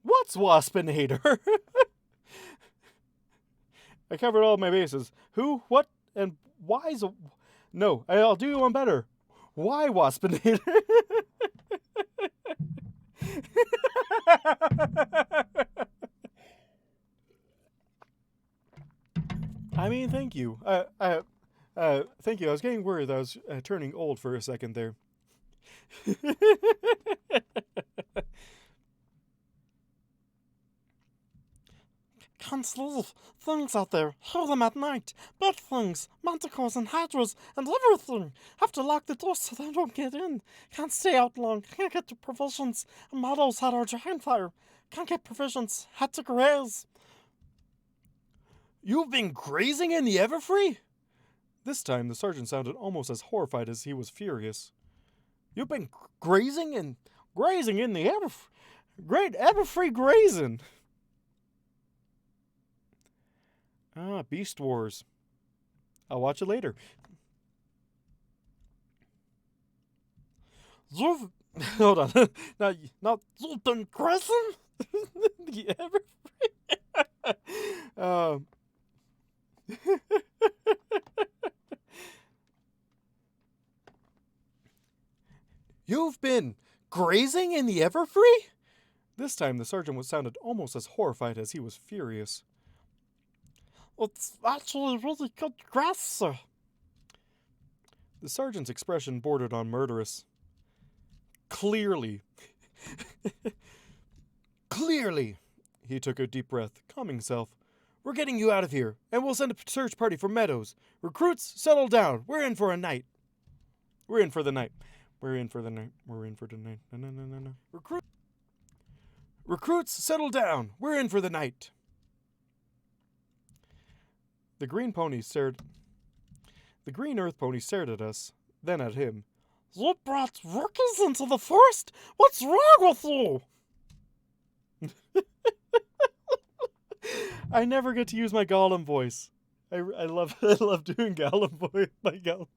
What's waspinator? I covered all my bases. Who, what, and why's a... No, I'll do you one better. Why waspinator? I mean, thank you. Thank you. I was getting worried that I was turning old for a second there. Can't leave. Things out there. Hear them at night. Bad things. Manticores and hydras and everything. Have to lock the doors so they don't get in. Can't stay out long. Can't get to provisions. And Meadows had our giant fire. Can't get provisions. Had to graze. You've been grazing in the Everfree? This time the sergeant sounded almost as horrified as he was furious. You've been grazing in the Everfree? Great Everfree grazing! Ah, Beast Wars. I'll watch it later. Hold on. Now, you've been grazing? The Everfree? You've been grazing in the Everfree? This time the sergeant sounded almost as horrified as he was furious. It's actually really good grass, sir. The sergeant's expression bordered on murderous. Clearly. Clearly. He took a deep breath, calming himself. We're getting you out of here, and we'll send a search party for Meadows. Recruits, settle down. We're in for a night. We're in for the night. We're in for the night. We're in for the night. No. Recruits, settle down. We're in for the night. The green earth pony stared at us, then at him. You brought rookies into the forest? What's wrong with you? I never get to use my Gollum voice. I love doing Gollum voice. My Gollum.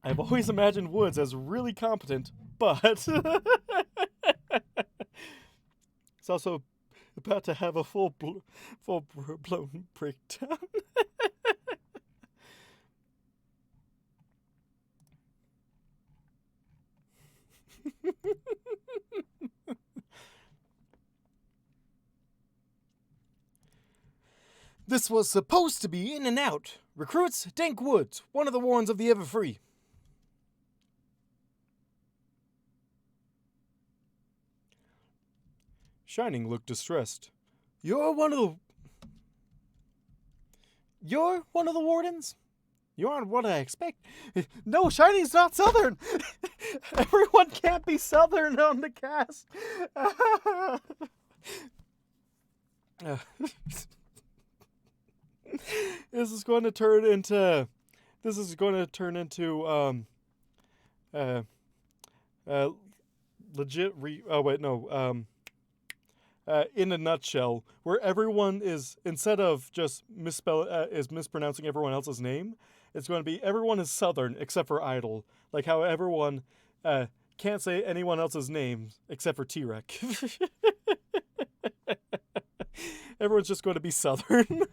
I've always imagined Woods as really competent, but it's also about to have a full-blown breakdown. This was supposed to be in and out. Recruits, Dank Woods, one of the Warrens of the Everfree. Shining looked distressed. You're one of the wardens? You aren't what I expect. No, Shining's not Southern. Everyone can't be Southern on the cast. This is going to turn into legit in a nutshell, where everyone is, instead of just mispronouncing everyone else's name, it's going to be everyone is Southern except for Idol. Like how everyone can't say anyone else's name except for T-Rex. Everyone's just going to be Southern.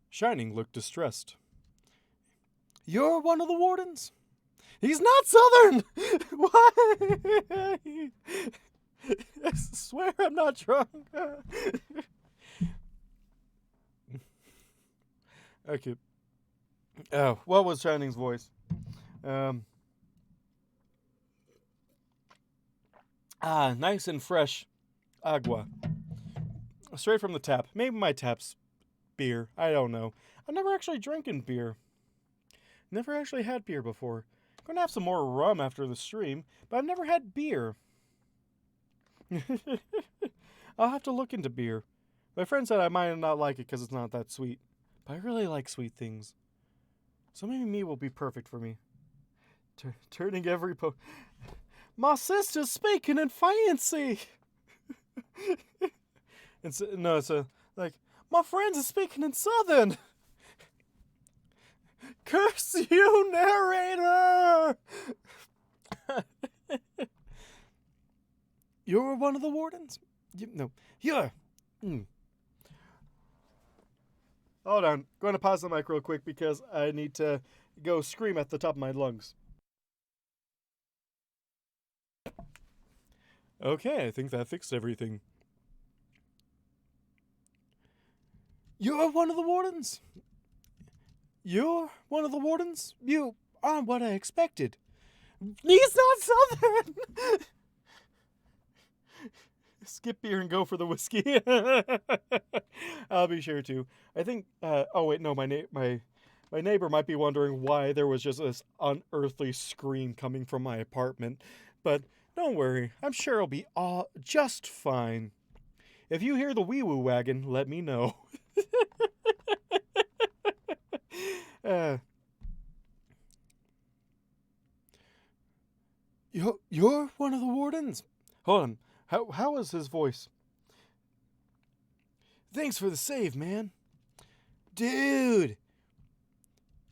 Shining looked distressed. You're one of the wardens? He's not Southern! Why? I swear I'm not drunk. Okay. Oh, what was Changling's voice? Um. Nice and fresh agua. Straight from the tap. Maybe my tap's beer. I don't know. I've never actually drinking beer. Never actually had beer before. I'm gonna have some more rum after the stream, but I've never had beer. I'll have to look into beer. My friend said I might not like it because it's not that sweet, but I really like sweet things. So maybe me will be perfect for me. Turning every My sister's speaking in fancy. It's like my friends are speaking in southern. Curse you, narrator! You're one of the wardens? No, you're. Hold on. Going to pause the mic real quick because I need to go scream at the top of my lungs. Okay, I think that fixed everything. You're one of the wardens? You're one of the wardens? You aren't what I expected. He's not southern! Skip beer and go for the whiskey. I'll be sure to. I think. Oh wait, no. My neighbor might be wondering why there was just this unearthly scream coming from my apartment, but don't worry. I'm sure it'll be all just fine. If you hear the wee woo wagon, let me know. You're one of the wardens. Hold on. How was his voice? Thanks for the save, man. Dude!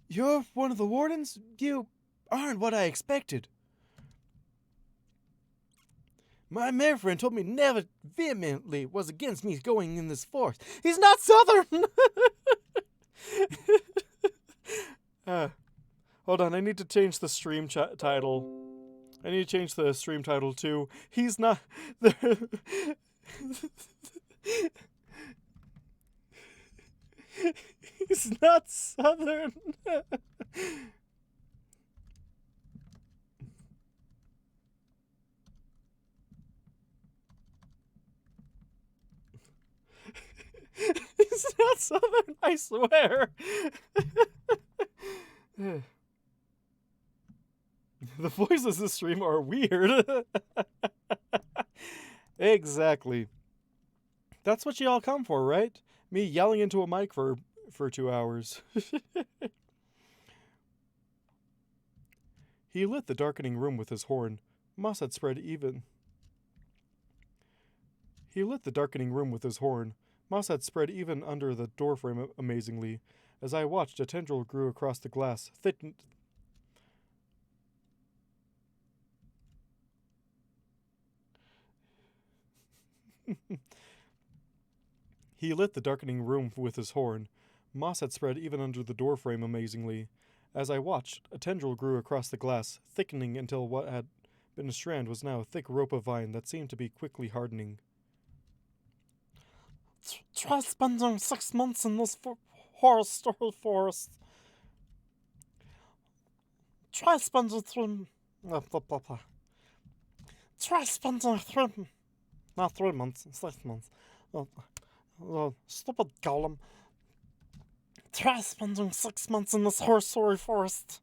You're one of the wardens? You aren't what I expected. My mayor friend told me never vehemently was against me going in this forest. He's not southern! Hold on, I need to change the stream title. I need to change the stream title to He's Not... He's not southern. He's not southern, I swear. The voices of the stream are weird. Exactly. That's what you all come for, right? Me yelling into a mic for 2 hours. He lit the darkening room with his horn. Moss had spread even. He lit the darkening room with his horn. Moss had spread even under the doorframe amazingly. As I watched, a tendril grew across the glass, thickened. He lit the darkening room with his horn. Moss had spread even under the doorframe amazingly. As I watched, a tendril grew across the glass, thickening until what had been a strand was now a thick rope of vine that seemed to be quickly hardening. Try spending 6 months in this forest. Try spending 3... Try spending 3... Not 3 months, 6 months. Stupid golem. Try spending 6 months in this horse-sorry forest.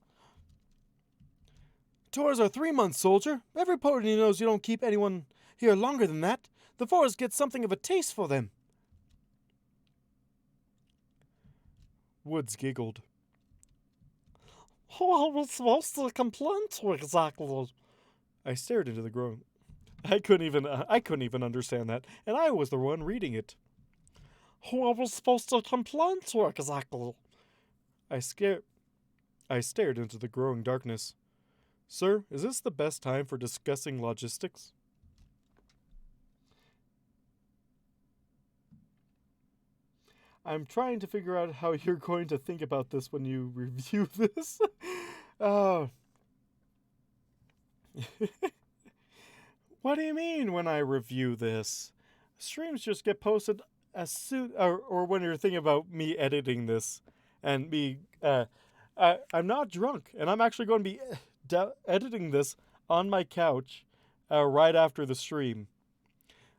Tours are 3 months, soldier. Every pony knows you don't keep anyone here longer than that. The forest gets something of a taste for them. Woods giggled. Who are we supposed to complain to exactly? I stared into the growing. I couldn't even understand that, and I was the one reading it. Who are we supposed to complain to exactly? I stared into the growing darkness. Sir, is this the best time for discussing logistics? I'm trying to figure out how you're going to think about this when you review this. Oh. What do you mean when I review this? Streams just get posted as soon, or when you're thinking about me editing this and be. I'm not drunk, and I'm actually going to be editing this on my couch right after the stream,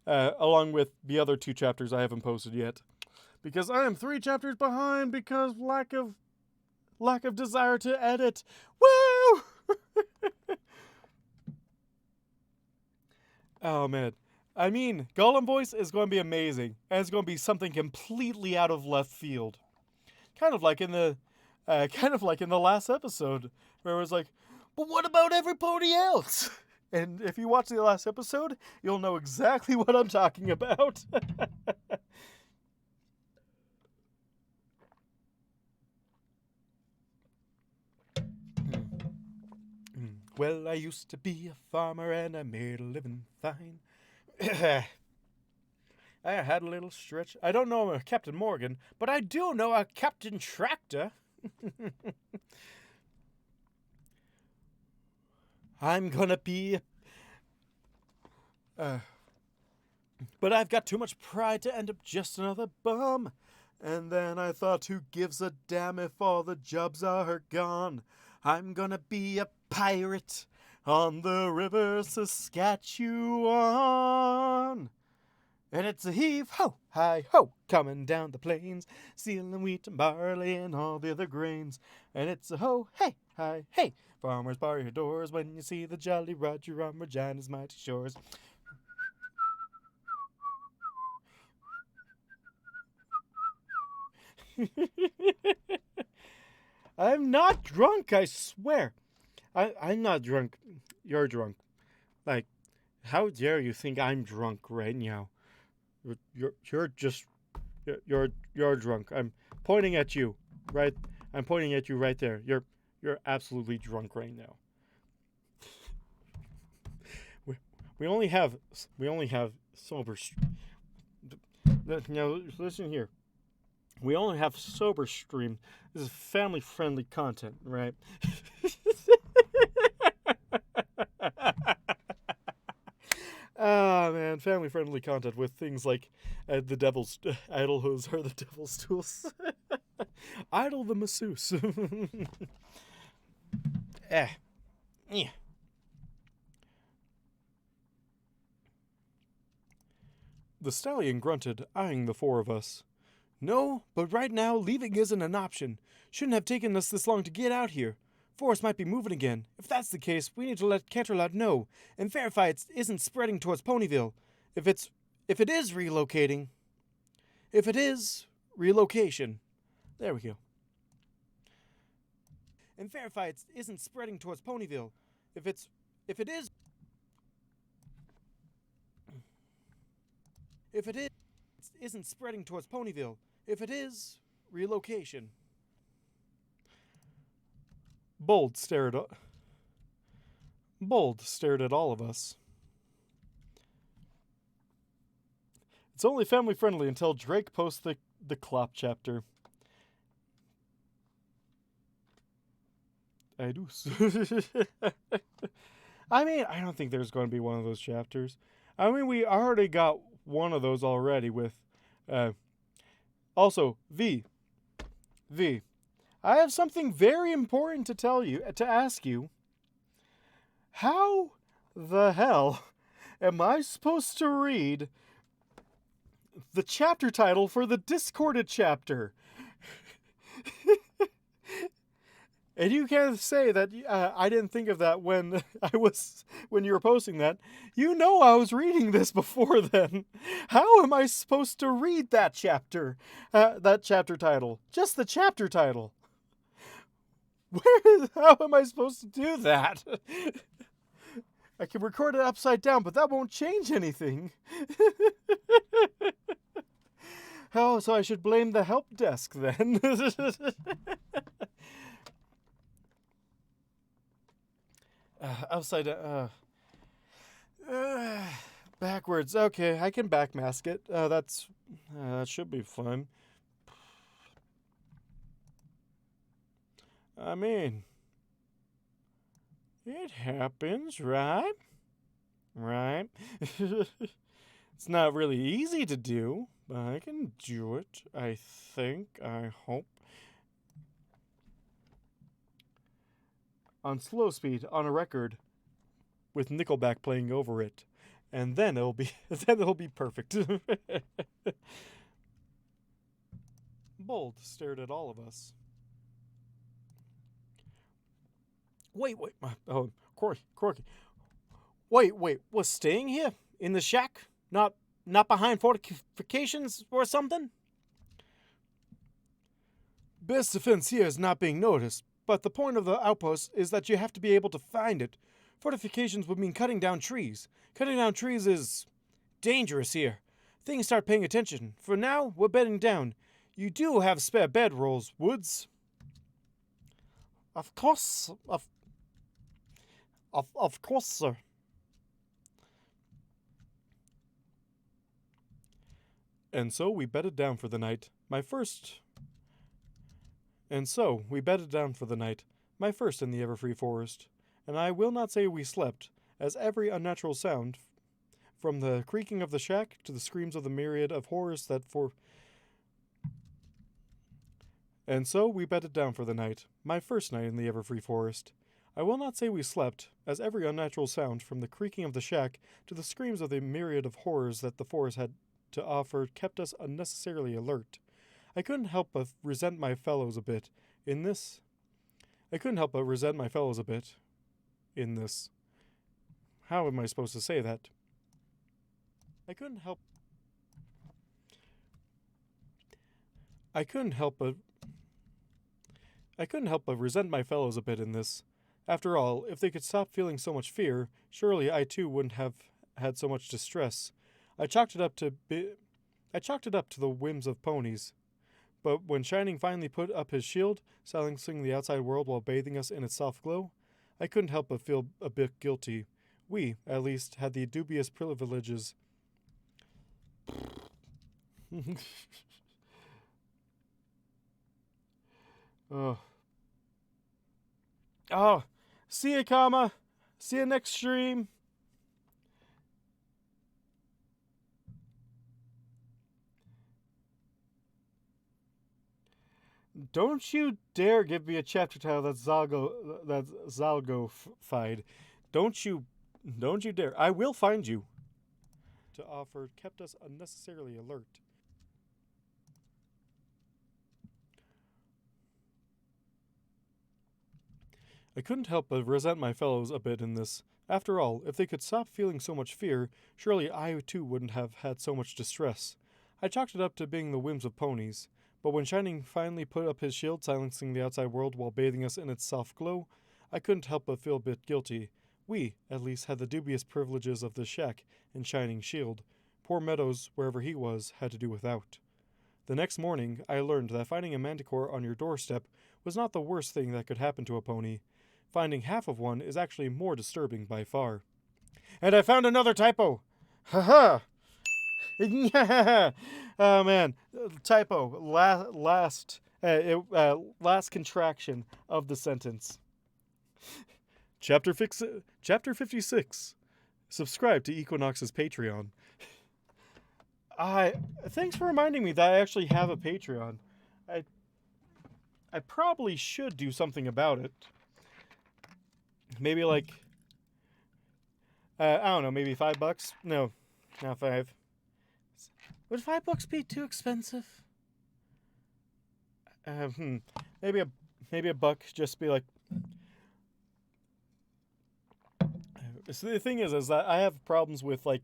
along with the other 2 chapters I haven't posted yet, because I am 3 chapters behind because lack of desire to edit. Woo! Oh man. I mean, Gollum voice is going to be amazing, and it's going to be something completely out of left field. Kind of like in the last episode, where it was like, but what about everybody else? And if you watch the last episode, you'll know exactly what I'm talking about. Well, I used to be a farmer and I made a living fine. I had a little stretch. I don't know a Captain Morgan, but I do know a Captain Tractor. I'm gonna be... but I've got too much pride to end up just another bum. And then I thought, who gives a damn if all the jobs are gone? I'm gonna be a pirate on the river Saskatchewan. And it's a heave-ho, hi-ho, coming down the plains, stealing wheat and barley and all the other grains. And it's a ho, hey, hi, hey, farmers bar your doors when you see the Jolly Roger on Regina's mighty shores. I'm not drunk, I swear. I'm not drunk. You're drunk. Like, how dare you think I'm drunk right now? You're drunk. I'm pointing at you, right? I'm pointing at you right there. You're absolutely drunk right now. We only have sober. Now listen here. We only have sober stream. This is family friendly content, right? Ah, man, family friendly content with things like the devil's idle hose or the devil's tools. Idle the masseuse. Yeah. The stallion grunted, eyeing the 4 of us. No, but right now, leaving isn't an option. Shouldn't have taken us this long to get out here. Forest might be moving again. If that's the case, we need to let Canterlot know and verify it isn't spreading towards Ponyville. If it is relocating. If it is relocation. There we go. And verify it isn't spreading towards Ponyville. If it isn't spreading towards Ponyville. If it is relocation. Bold stared at all of us. It's only family friendly until Drake posts the Clop chapter. I do. I mean, I don't think there's going to be one of those chapters. I mean, we already got one of those already with... also, V. I have something very important to ask you. How the hell am I supposed to read the chapter title for the Discorded chapter? And you can't say that I didn't think of that when you were posting that. You know I was reading this before then. How am I supposed to read that chapter title? Just the chapter title. How am I supposed to do that? I can record it upside down, but that won't change anything. Oh, so I should blame the help desk then. Upside down. Backwards. Okay, I can backmask it. That should be fun. I mean, it happens, right? Right? It's not really easy to do, but I can do it. I think. I hope. on slow speed on a record with Nickelback playing over it. And then it'll be perfect. Bold stared at all of us. Wait. Oh, Corky. Wait. Was staying here in the shack? Not behind fortifications or something? Best defense here is not being noticed, but the point of the outpost is that you have to be able to find it. Fortifications would mean cutting down trees. Cutting down trees is dangerous here. Things start paying attention. For now, we're bedding down. You do have spare bedrolls, Woods. Of course, of course, sir. And so we bedded down for the night. My first in the Everfree Forest. And I will not say we slept, as every unnatural sound, from the creaking of the shack to the screams of the myriad of horrors And so we bedded down for the night, my first night in the Everfree Forest. I will not say we slept, as every unnatural sound from the creaking of the shack to the screams of the myriad of horrors that the forest had to offer kept us unnecessarily alert. I couldn't help but resent my fellows a bit in this. How am I supposed to say that? I couldn't help but resent my fellows a bit in this. After all, if they could stop feeling so much fear, surely I too wouldn't have had so much distress. I chalked it up to the whims of ponies. But when Shining finally put up his shield, silencing the outside world while bathing us in its soft glow, I couldn't help but feel a bit guilty. We, at least, had the dubious privileges. Oh, see ya, Kama. See ya next stream. Don't you dare give me a chapter title that's Zalgo-fied. Don't you dare. I will find you. To offer kept us unnecessarily alert. I couldn't help but resent my fellows a bit in this. After all, if they could stop feeling so much fear, surely I too wouldn't have had so much distress. I chalked it up to being the whims of ponies. But when Shining finally put up his shield, silencing the outside world while bathing us in its soft glow, I couldn't help but feel a bit guilty. We, at least, had the dubious privileges of the shack and Shining's shield. Poor Meadows, wherever he was, had to do without. The next morning, I learned that finding a manticore on your doorstep was not the worst thing that could happen to a pony. Finding half of one is actually more disturbing by far. And I found another typo! Ha-ha! Oh man, typo. Last contraction of the sentence. Chapter 56. Subscribe to Equinox's Patreon. Thanks for reminding me that I actually have a Patreon. I probably should do something about it. Maybe like I don't know, maybe $5? No, not 5. Would $5 be too expensive? Maybe a buck. Just be like. So the thing is that I have problems with like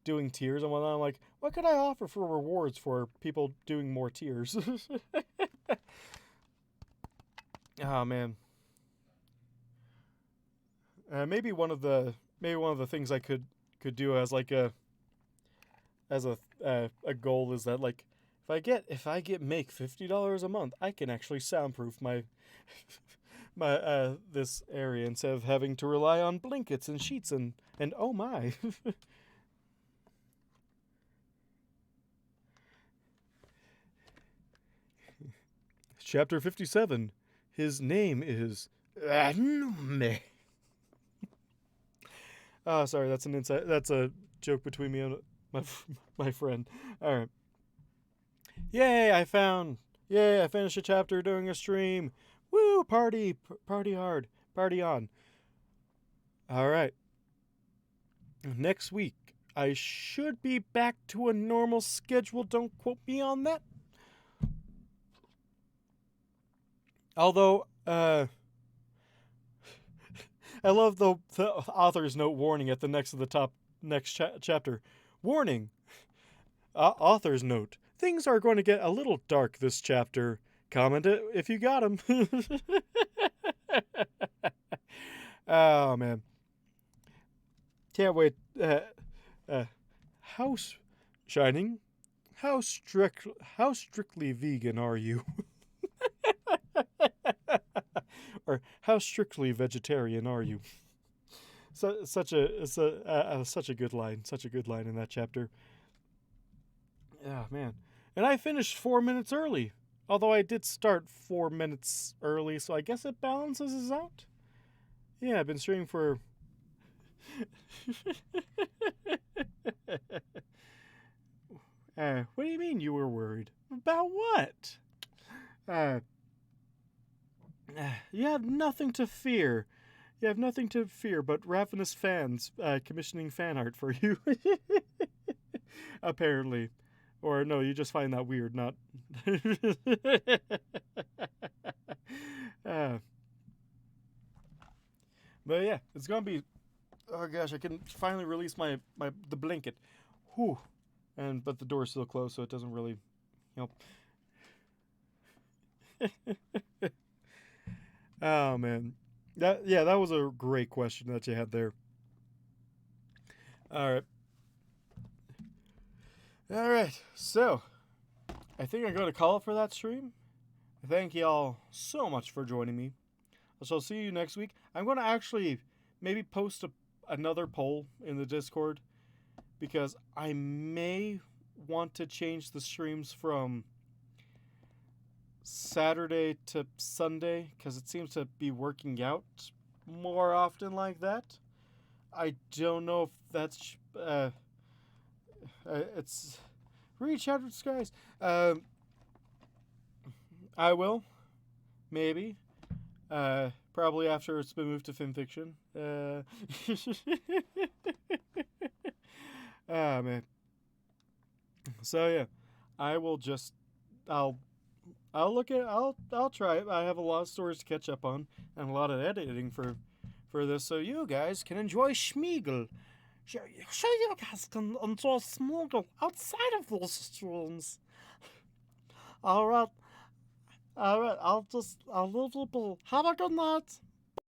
doing tiers and whatnot. I'm like, what could I offer for rewards for people doing more tiers? Oh man. Maybe one of the things I could do as like a goal is that like if I get make $50 a month, I can actually soundproof my this area instead of having to rely on blankets and sheets and oh my. Chapter 57. His name is Oh, sorry, that's an inside. That's a joke between me and my friend. All right. Yay! I finished a chapter during a stream. Woo! Party hard. Party on. All right. Next week, I should be back to a normal schedule. Don't quote me on that. Although, I love the author's note warning at the next chapter. Warning. Author's note. Things are going to get a little dark this chapter. Comment it if you got them. Oh, man. Can't wait. House Shining, how strictly vegan are you? Or how strictly vegetarian are you? Such a good line. Such a good line in that chapter. Yeah, man. And I finished 4 minutes early. Although I did start 4 minutes early, so I guess it balances us out. Yeah, I've been streaming for... what do you mean you were worried? About what? You have nothing to fear. You have nothing to fear but ravenous fans commissioning fan art for you. Apparently. Or no, you just find that weird, not... But yeah, it's gonna be... Oh gosh, I can finally release the blanket. Whew. But the door's still closed, so it doesn't really help. Oh man, that was a great question that you had there. All right. So, I think I'm going to call it for that stream. Thank y'all so much for joining me. I shall see you next week. I'm going to actually maybe post another poll in the Discord, because I may want to change the streams from Saturday to Sunday, because it seems to be working out more often like that. I don't know if that's it's reach out to the skies. I will, maybe, probably after it's been moved to FinFiction. Ah, man. So yeah, I will just I'll try it. I have a lot of stories to catch up on and a lot of editing for this, so you guys can enjoy Schmeagol. So you guys can enjoy Schmeagol outside of those streams. All right. I'll leave you be. Have a good night.